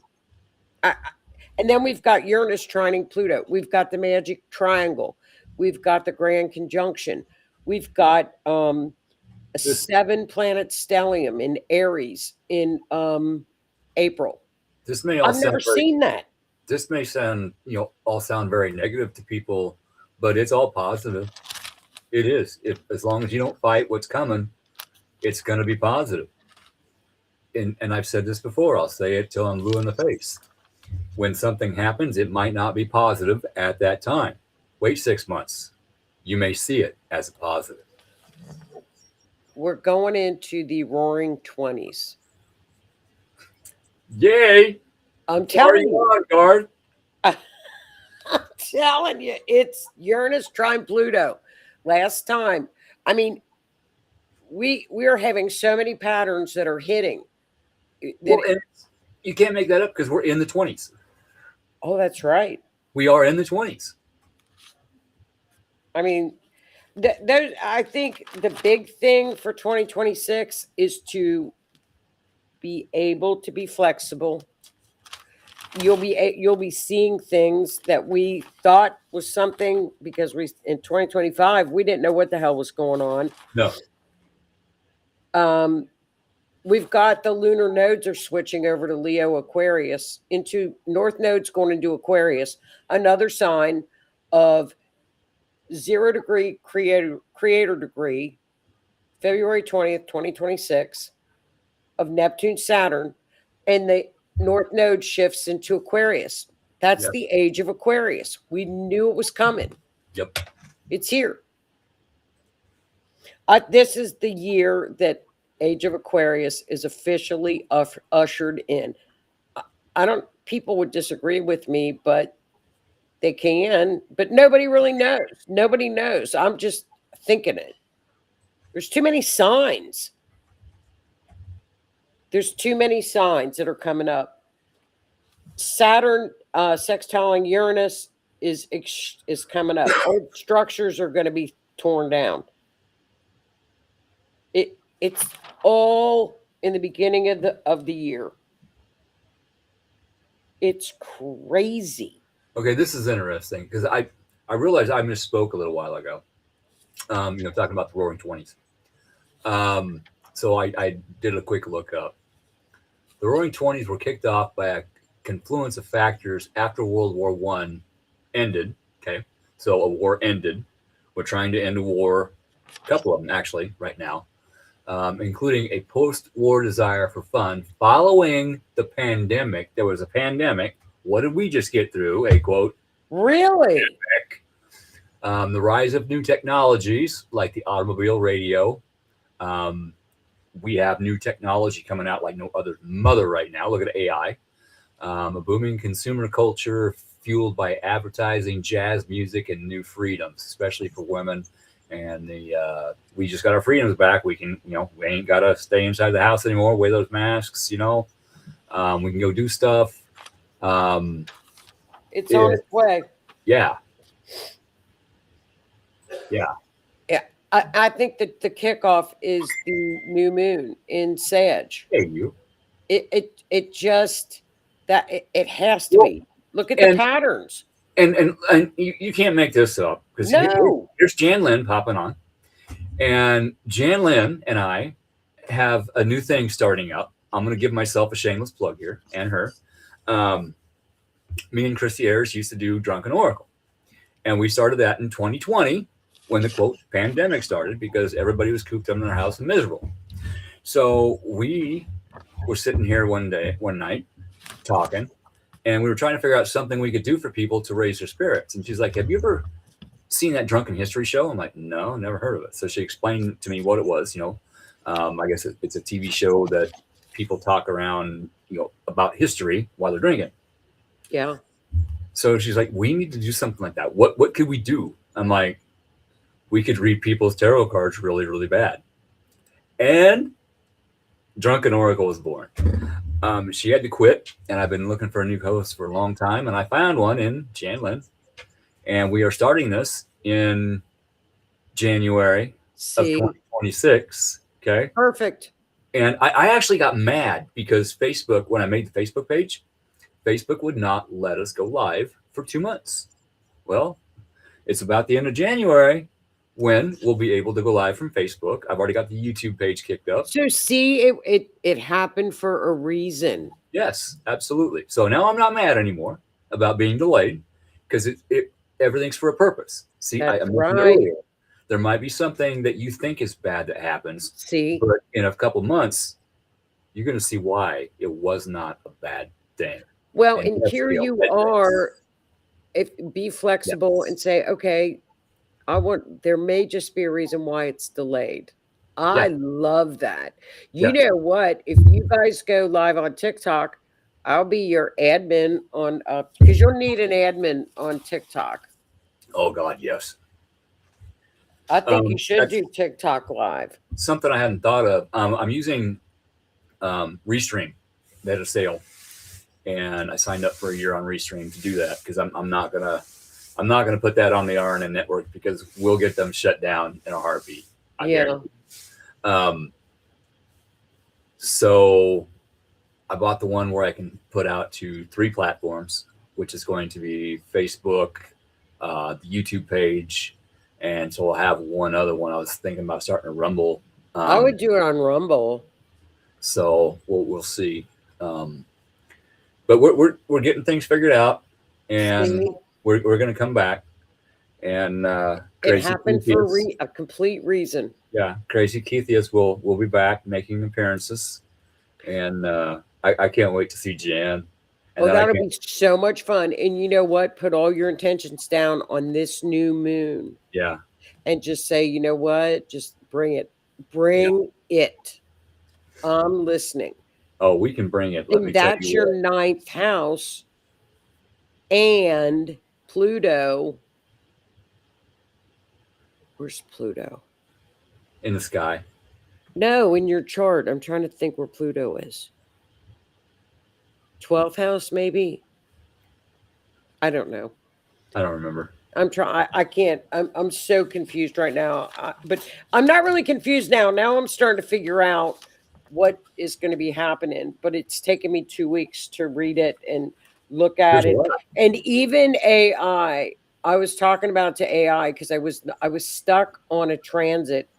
And then we've got Uranus trining Pluto. We've got the magic triangle. We've got the grand conjunction. We've got a 7-planet stellium in Aries in April. This may all I've never seen that. This may sound, all sound very negative to people, but it's all positive. It is. As long as you don't fight what's coming, it's going to be positive. And I've said this before. I'll say it till I'm blue in the face. When something happens, it might not be positive at that time. Wait 6 months. You may see it as a positive. We're going into the roaring 20s. Yay! I'm telling you. On, guard? I'm telling you, it's Uranus trine Pluto. Last time. I mean, we are having so many patterns that are hitting. Well, and you can't make that up because we're in the 20s. Oh, that's right. We are in the 20s. I mean, I think the big thing for 2026 is to be able to be flexible. You'll be seeing things that we thought was something because in 2025 we didn't know what the hell was going on. No. We've got the lunar nodes are switching over to Leo Aquarius into North Node's going into Aquarius, another sign of 0 degree creator degree, February 20th, 2026, of Neptune Saturn, and the North Node shifts into Aquarius. That's the age of Aquarius. We knew it was coming. Yep. It's here. This is the year that Age of Aquarius is officially ushered in. People would disagree with me, but they can. But nobody really knows. Nobody knows. I'm just thinking it. There's too many signs. There's too many signs that are coming up. Saturn sextiling Uranus is coming up. Old structures are going to be torn down. It's all in the beginning of the year. It's crazy. Okay, this is interesting because I realized I misspoke a little while ago. Talking about the Roaring 20s. So I did a quick look up. The Roaring 20s were kicked off by a confluence of factors after World War I ended. Okay, so a war ended. We're trying to end a war, a couple of them actually, right now. Including a post-war desire for fun following the pandemic. There was a pandemic. What did we just get through? A quote. Really? Pandemic. The rise of new technologies like the automobile radio. We have new technology coming out like no other mother right now. Look at AI. A booming consumer culture fueled by advertising, jazz music, and new freedoms, especially for women. And we just got our freedoms back. We can, we ain't got to stay inside the house anymore, wear those masks, we can go do stuff. It's on its way. Yeah. I think that the kickoff is the new moon in Sag. Hey, you. It just that it has to be. Look at the patterns. And you can't make this up because here's Jan Lynn popping on, and Jan Lynn and I have a new thing starting up. I'm going to give myself a shameless plug here and her. Me and Christy Ayers used to do Drunken Oracle, and we started that in 2020 when the quote pandemic started because everybody was cooped up in their house and miserable. So we were sitting here one night talking. And we were trying to figure out something we could do for people to raise their spirits. And she's like, have you ever seen that Drunken History show? I'm like, no, never heard of it. So she explained to me what it was. I guess it's a TV show that people talk around, about history while they're drinking. Yeah. So she's like, we need to do something like that. What could we do? I'm like, we could read people's tarot cards really, really bad. And Drunken Oracle was born. She had to quit, and I've been looking for a new host for a long time, and I found one in Jan Lynn. And we are starting this in January See, 2026. Okay. perfect. And I actually got mad because Facebook, when I made the Facebook page, Facebook would not let us go live for 2 months. Well, it's about the end of January when we'll be able to go live from Facebook. I've already got the YouTube page kicked up. So see, it happened for a reason. Yes, absolutely. So now I'm not mad anymore about being delayed because everything's for a purpose. See, I That's mentioned right. earlier, there might be something that you think is bad that happens, See, but in a couple months, you're going to see why it was not a bad thing. well, And and that's here the you ultimate. are. If be flexible Yes. and say, okay, there may just be a reason why it's delayed. I love that. You Yeah. know what? If you guys go live on TikTok, I'll be your admin on because you'll need an admin on TikTok. Oh God, yes. I think you should That's do TikTok live. something I hadn't thought of. I'm using Restream. They had a sale, and I signed up for a year on Restream to do that because I'm not gonna put that on the RNN network because we'll get them shut down in a heartbeat. I Yeah. guarantee. So I bought the one where I can put out to 3 platforms, which is going to be Facebook, the YouTube page, and so I'll have one other one. I was thinking about starting a Rumble. I would do it on Rumble. So we'll see. But we're getting things figured out, and See, we're going to come back. And it Crazy happened for Keithias, a complete reason. yeah, Crazy Keithias will be back making appearances, and I can't wait to see Jan. And Oh, then I that'll can't, be so much fun. And you know what? Put all your intentions down on this new moon yeah, and just say, you know what? Just bring it. Bring it. I'm listening. oh, we can bring it. Let me And tell that's you your what. 9th house. And Pluto. Where's Pluto? In the sky. No, in your chart. I'm trying to think where Pluto is. 12th house, maybe? I don't know. I don't remember. I'm trying. I can't. I'm so confused right now. But I'm not really confused now. Now I'm starting to figure out what is going to be happening. But it's taken me 2 weeks to read it and look at There's a it. lot. And even AI. I was talking about to AI because I was stuck on a transit,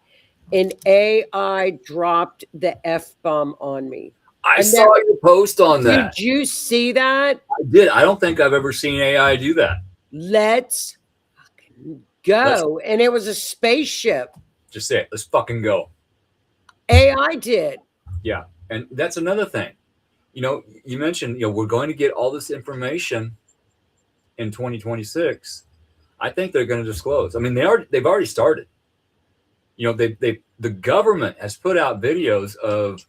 and AI dropped the F-bomb on me. I And saw your post on that. Did you see that? I did. I don't think I've ever seen AI do that. Let's fucking go. And it was a spaceship. Just say it. Let's fucking go. AI did. Yeah. And that's another thing. You know, you mentioned, we're going to get all this information in 2026. I think they're going to disclose. I mean, they've already started. The government has put out videos of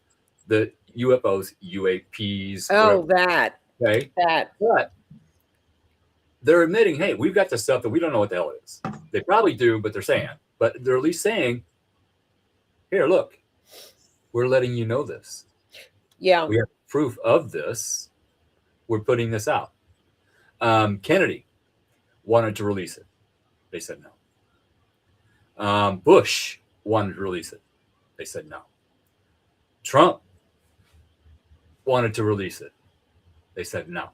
the UFOs, UAPs. Oh, whatever, okay. that. But they're admitting, hey, we've got this stuff that we don't know what the hell it is. They probably do, but they're saying, but they're at least saying, here, look, we're letting you know this. Yeah. We have proof of this. We're putting this out. Kennedy wanted to release it. They said no. Bush wanted to release it. They said no. Trump wanted to release it. They said no.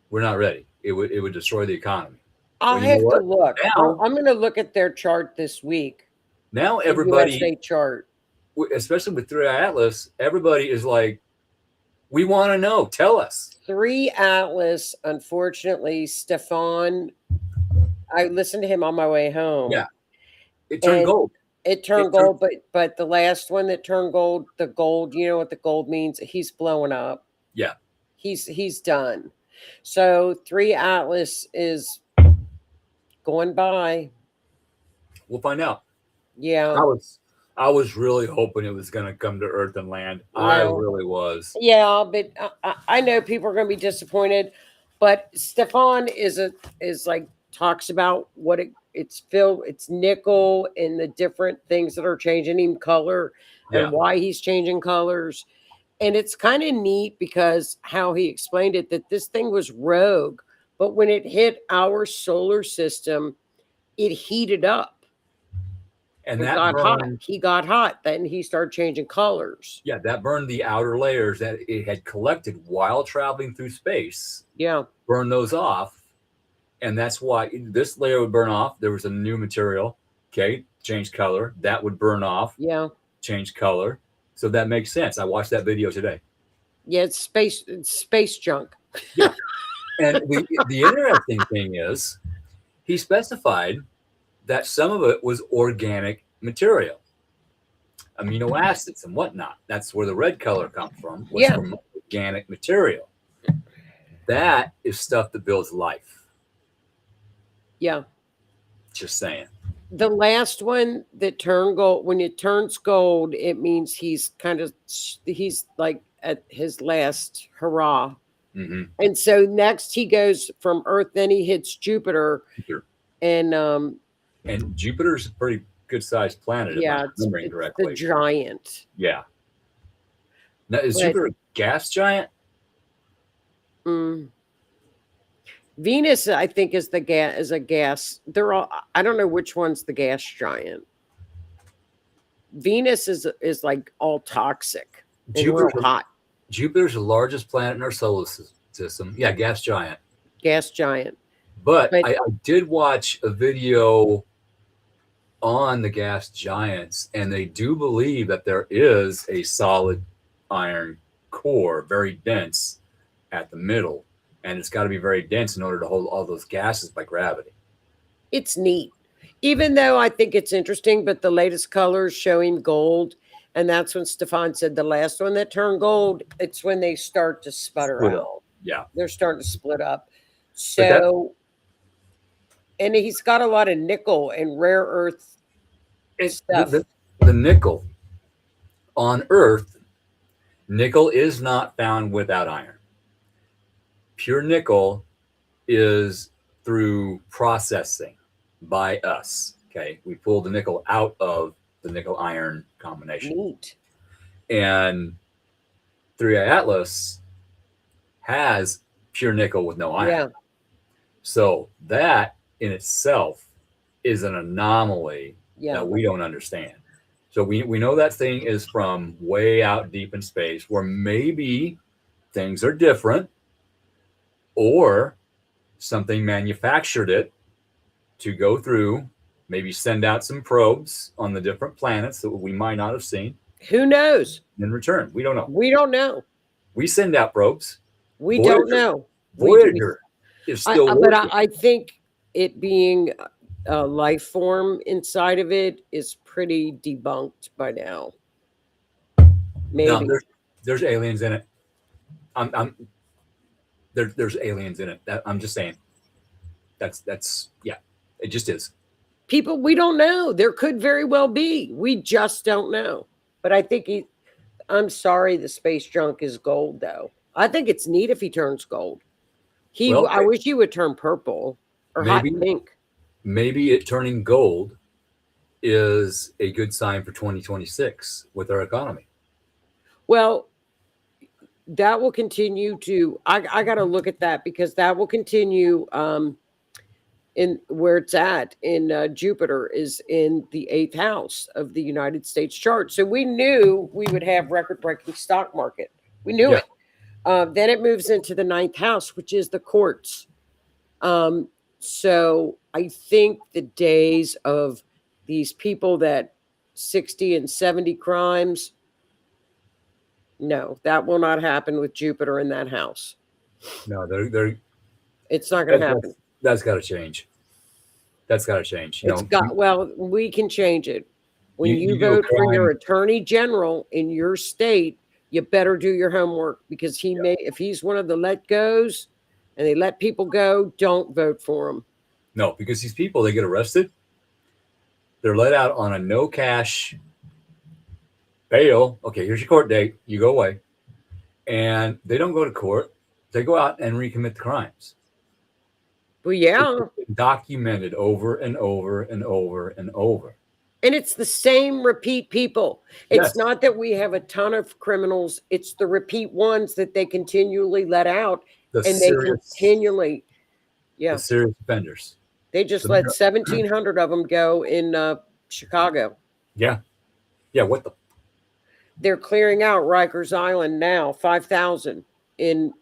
We're not ready. It would destroy the economy. I'll Well, you have know to what? look. Now- I'm going to look at their chart this week. Now The everybody, USA chart. especially with 3 Atlas, everybody is like, we want to know. Tell us. 3 Atlas, unfortunately, Stefan, I listened to him on my way home. Yeah. It turned And gold. It turned It turned- gold, but the last one that turned gold, the gold, you know what the gold means? He's blowing up. Yeah. He's done. So 3 Atlas is going by. We'll find out. Yeah. I was really hoping it was going to come to Earth and land. I Well, really was. Yeah, but I know people are going to be disappointed. But Stefan is like talks about what it's filled, it's nickel and the different things that are changing him color Yeah. and why he's changing colors. And it's kind of neat because how he explained it, that this thing was rogue, but when it hit our solar system, it heated up. And It that got hot. burned, He got hot. Then he started changing colors. yeah, that burned the outer layers that it had collected while traveling through space, Yeah. burn those off. And that's why this layer would burn off. There was a new material, okay, change color. That would burn off, Yeah. change color. So that makes sense. I watched that video today. Yeah. It's space junk. Yeah. And the interesting thing is, he specified that some of it was organic material, amino acids and whatnot. That's where the red color comes from, was Yeah. from organic material. That is stuff that builds life. Yeah. Just saying. The last one that turned gold, when it turns gold, it means he's like at his last hurrah. Mm-hmm. And so next he goes from Earth, then he hits Jupiter. Sure. And Jupiter's a pretty good sized planet, yeah, if I'm remembering it's correctly. the giant. Yeah. Now, is But- Jupiter a gas giant? Mm. Venus, I think, is a gas. They're all. I don't know which one's the gas giant. Venus is like all toxic and real hot. Jupiter's the largest planet in our solar system. Yeah, gas giant. Gas giant. But But- I did watch a video on the gas giants, and they do believe that there is a solid iron core, very dense at the middle. And it's got to be very dense in order to hold all those gases by gravity. It's neat. Even though I think it's interesting, but the latest colors showing gold, and that's when Stefan said the last one that turned gold, it's when they start to sputter Split out. up. Yeah. They're starting to split up. So, and he's got a lot of nickel and rare earth stuff. The nickel on Earth, nickel is not found without iron. Pure nickel is through processing by us. Okay. We pull the nickel out of the nickel iron combination. Neat. And 3i Atlas has pure nickel with no iron. Yeah. So that in itself is an anomaly Yeah. that we don't understand. So we know that thing is from way out deep in space where maybe things are different, or something manufactured it to go through, maybe send out some probes on the different planets that we might not have seen Who knows? in return. We don't know. We don't know. We send out probes. We Voyager- don't know. Voyager is still but working. I think it being a life form inside of it is pretty debunked by now. Maybe. No, there's aliens in it. There's aliens in it. I'm just saying. That's yeah. It just is. People, we don't know. There could very well be. We just don't know. But I think I'm sorry, the space junk is gold, though. I think it's neat if he turns gold. Well, I wish he would turn purple or hot maybe- pink. Maybe it turning gold is a good sign for 2026 with our economy. Well, that will continue to. I got to look at that because that will continue. In where it's at in Jupiter is in the 8th house of the United States chart. So we knew we would have record-breaking stock market. We knew Yeah. it. Then it moves into the 9th house, which is the courts. So I think the days of these people that 60 and 70 crimes, no, that will not happen with Jupiter in that house. No, they're It's not going to happen. that's got to change. That's got to change. Well, we can change it. When You you do a vote for your crime- attorney general in your state, you better do your homework because if he's one of the let goes and they let people go, don't vote for him. No, because these people, they get arrested. They're let out on a no cash bail. Okay, here's your court date. You go away. And they don't go to court. They go out and recommit the crimes. Well, yeah. It's been documented over and over and over and over. And it's the same repeat people. It's Yes. not that we have a ton of criminals. It's the repeat ones that they continually let out The and they serious, continually, the serious offenders. they just the let mir- 1,700 of them go in Chicago. Yeah. Yeah. What the? They're clearing out Rikers Island now, 5,000 in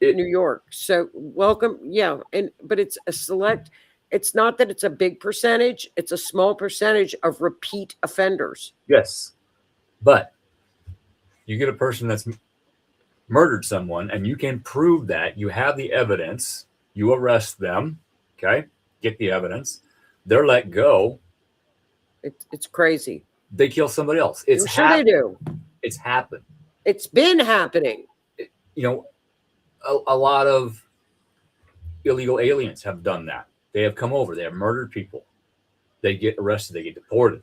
New York. So welcome. Yeah. But it's a select, it's not that it's a big percentage, it's a small percentage of repeat offenders. Yes. But you get a person that's murdered someone and you can prove that, you have the evidence, you arrest them, okay, get the evidence, they're let go, It's crazy. they kill somebody else. It's sure they do. It's happened. It's been happening. You know, a lot of illegal aliens have done that. They have come over, they have murdered people, they get arrested, they get deported,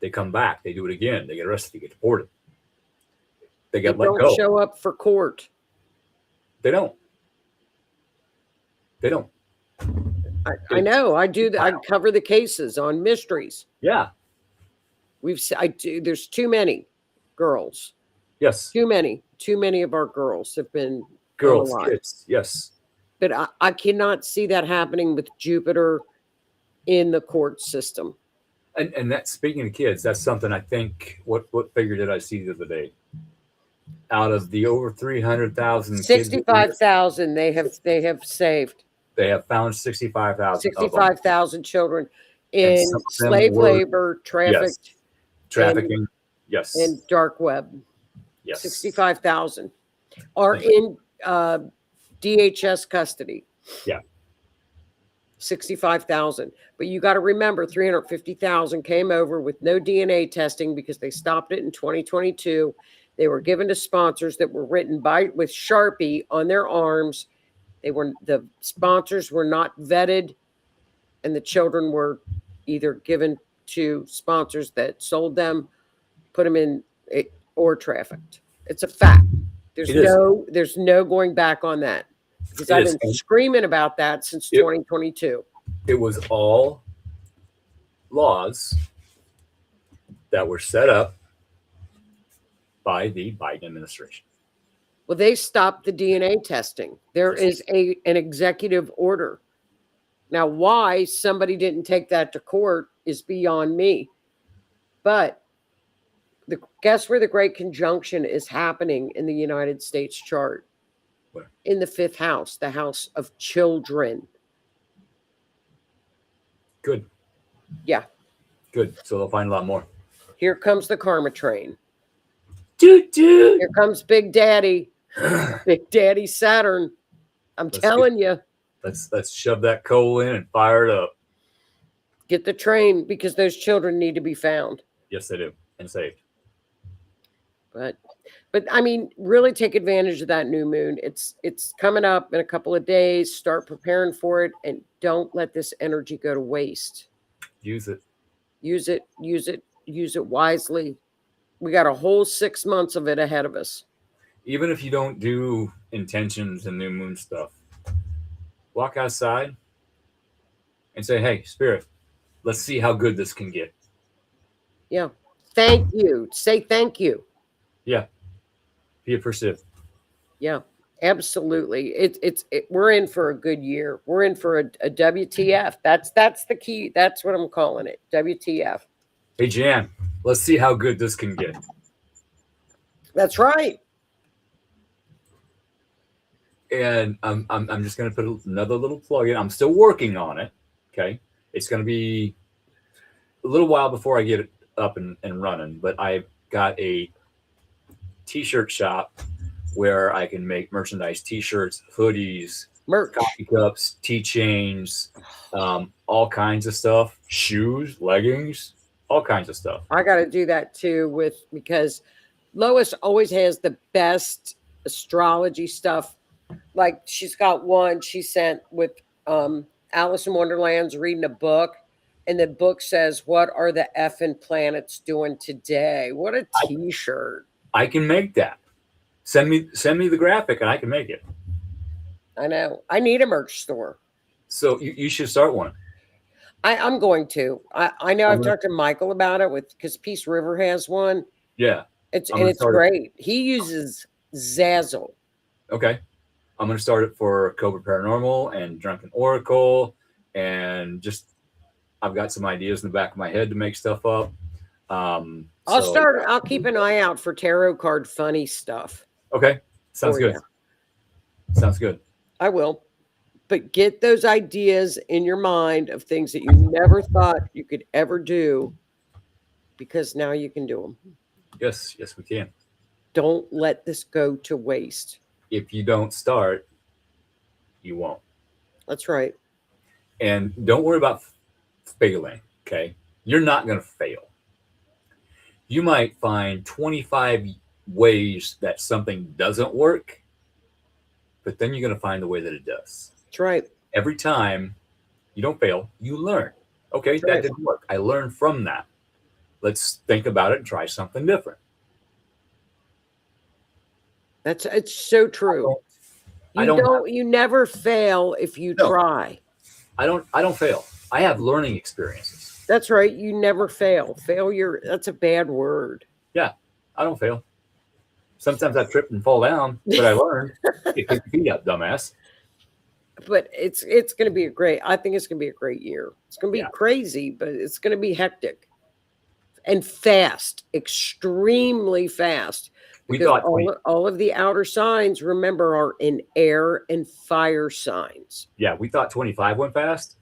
they come back, they do it again, they get arrested, they get deported, they get let go. Don't show up for court. They don't. I know. I do. I cover the cases on mysteries. Yeah. There's too many girls. Yes. Too many of our girls have been girls, kids. Yes. But I cannot see that happening with Jupiter in the court system. And that, speaking of kids, that's something I think. What figure did I see the other day? Out of the over 300,000, 65,000 they have saved. They have found 65,000. 65,000 children in slave labor, trafficking, yes, and dark web. Yes, 65,000 are in DHS custody. Yeah, 65,000. But you got to remember, 350,000 came over with no DNA testing because they stopped it in 2022. They were given to sponsors that were written with Sharpie on their arms. The sponsors were not vetted, and the children were either given to sponsors that sold them, put them in, or trafficked. It's a fact. There's no going back on that, because I've been screaming about that since 2022. It was all laws that were set up by the Biden administration. Well, they stopped the DNA testing. There is an executive order. Now, why somebody didn't take that to court is beyond me. But guess where the Great Conjunction is happening in the United States chart? Where? In the 5th house, the house of children. Good. Yeah. Good. So they'll find a lot more. Here comes the karma train. Dude. Here comes Big Daddy. Big Daddy Saturn. Let's telling you. Let's shove that coal in and fire it up. Get the train, because those children need to be found. Yes, they do. And saved. But I mean, really take advantage of that new moon. It's coming up in a couple of days. Start preparing for it, and don't let this energy go to waste. Use it. Use it wisely. We got a whole 6 months of it ahead of us. Even if you don't do intentions and new moon stuff, walk outside and say, hey, Spirit, let's see how good this can get. Yeah. Thank you. Say thank you. Yeah. Be appreciative. Yeah, absolutely. We're in for a good year. We're in for a WTF. That's the key. That's what I'm calling it. WTF. Hey, Jan, let's see how good this can get. That's right. And I'm just going to put another little plug in. I'm still working on it. Okay. It's going to be a little while before I get it up and running, but I've got a t-shirt shop where I can make merchandise, t-shirts, hoodies, coffee cups, tea chains, all kinds of stuff, shoes, leggings, all kinds of stuff. I got to do that too, because Lois always has the best astrology stuff. Like, she's got one she sent with Alice in Wonderland's reading a book, and the book says, "What are the effing planets doing today?" What a t-shirt. I can make that. Send me the graphic and I can make it. I know. I need a merch store. So you should start one. I'm going to. I know I've talked to Michael about it because Peace River has one. Yeah. It's great. He uses Zazzle. Okay. I'm going to start it for Cobra Paranormal and Drunken Oracle, and I've got some ideas in the back of my head to make stuff up. I'll keep an eye out for tarot card funny stuff. Okay. Sounds for good. you. Sounds good. I will. But get those ideas in your mind of things that you never thought you could ever do, because now you can do them. Yes, we can. Don't let this go to waste. If you don't start, you won't. That's right. And don't worry about failing, okay? You're not going to fail. You might find 25 ways that something doesn't work, but then you're going to find the way that it does. That's right. Every time you don't fail, you learn. Okay, That's that right. didn't work. I learned from that. Let's think about it and try something different. It's so true. You never fail if you try. I don't fail. I have learning experiences. That's right. You never fail. Failure, that's a bad word. Yeah, I don't fail. Sometimes I trip and fall down, but I learned. You pick your feet up, dumbass. But it's going to be I think it's going to be a great year. It's going to be crazy, but it's going to be hectic and fast, extremely fast. We Because thought all of the outer signs, remember, are in air and fire signs. Yeah, we thought 25 went fast.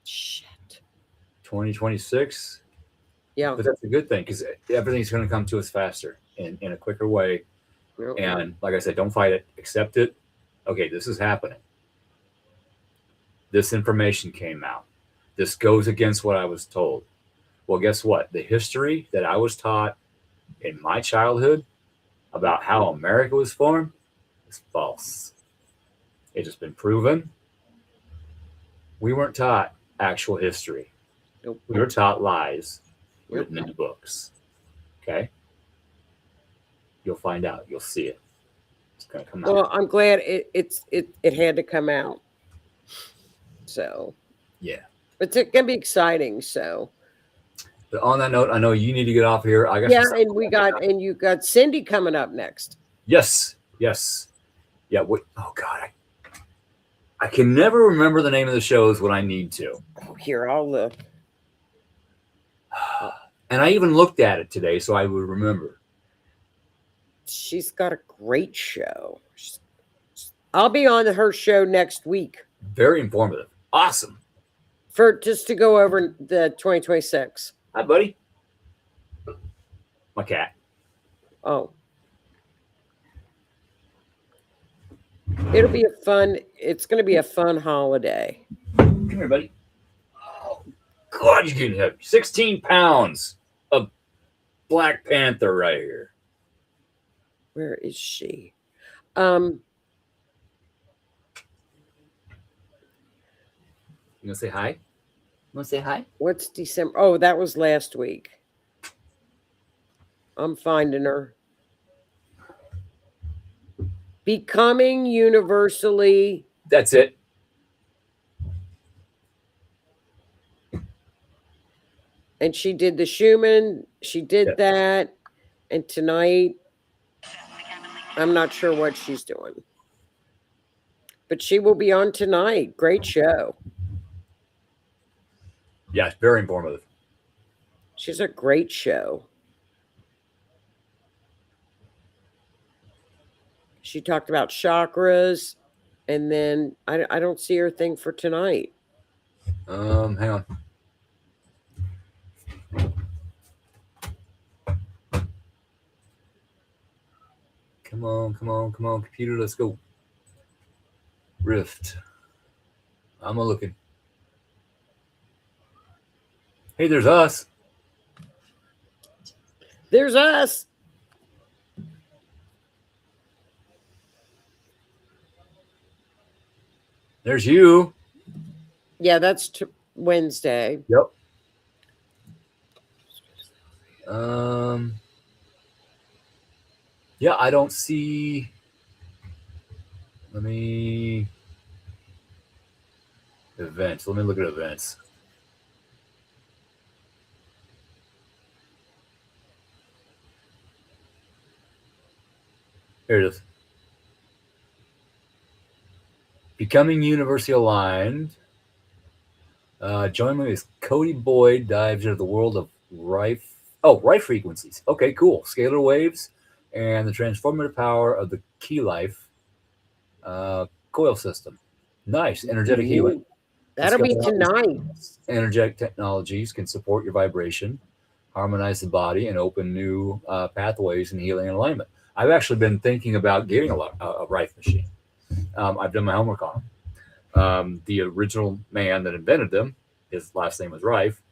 Shit. 2026. Yeah. But that's a good thing because everything's going to come to us faster in a quicker way. And like I said, don't fight it. Accept it. Okay, this is happening. This information came out. This goes against what I was told. Well, guess what? The history that I was taught in my childhood about how America was formed is false. It has been proven. We weren't taught actual history. Nope. We were taught lies written in books. Okay? You'll find out. You'll see it. It's going to come out. Well, I'm glad it had to come out. So. Yeah. It's going to be exciting. So. But on that note, I know you need to get off here. I got you got Cindy coming up next. Yes. Yeah. Oh God, I can never remember the name of the shows when I need to. Oh, here, I'll look. And I even looked at it today so I would remember. She's got a great show. I'll be on her show next week. Very informative. Awesome. For just to go over the 2026. Hi, buddy. My cat. Oh. It's going to be a fun holiday. Come here, buddy. Oh, God, you're getting heavy. 16 pounds of Black Panther right here. Where is she? You gonna say hi? Want to say hi? What's December? Oh, that was last week. I'm finding her. Becoming universally. That's it. And she did the Schumann. She did that. And tonight, I'm not sure what she's doing. But she will be on tonight. Great show. Yeah, it's very informative. She's a great show. She talked about chakras, and then I don't see her thing for tonight. Hang on. Come on, computer, let's go. Rift. I'm looking. Hey, there's us. There's us. There's you. Yeah, that's Wednesday. Yep. Yeah, I don't see. Events. Let me look at events. Here it is. Becoming universally aligned. Join me as Cody Boyd dives into the world of Rife frequencies. Okay, cool. Scalar waves and the transformative power of the key life coil system. Nice. Energetic healing. That'll be Discover how tonight. these energetic technologies can support your vibration, harmonize the body, and open new pathways in healing and alignment. I've actually been thinking about getting a Rife machine. I've done my homework on them. The original man that invented them, his last name was Rife.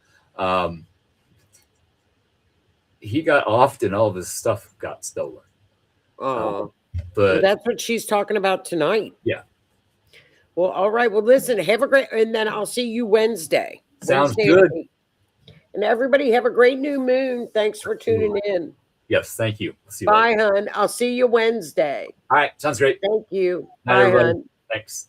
He got offed and all of his stuff got stolen. Oh, But that's what she's talking about tonight. Yeah. Well, all right. Well, listen, have a great, and then I'll see you Wednesday. Sounds Wednesday good. And everybody have a great new moon. Thanks for tuning in. Yes, thank you. See you Bye, later. hon. I'll see you Wednesday. All right, sounds great. Thank you. Night, Bye, everybody. hon. Thanks.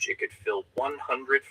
It could fill 100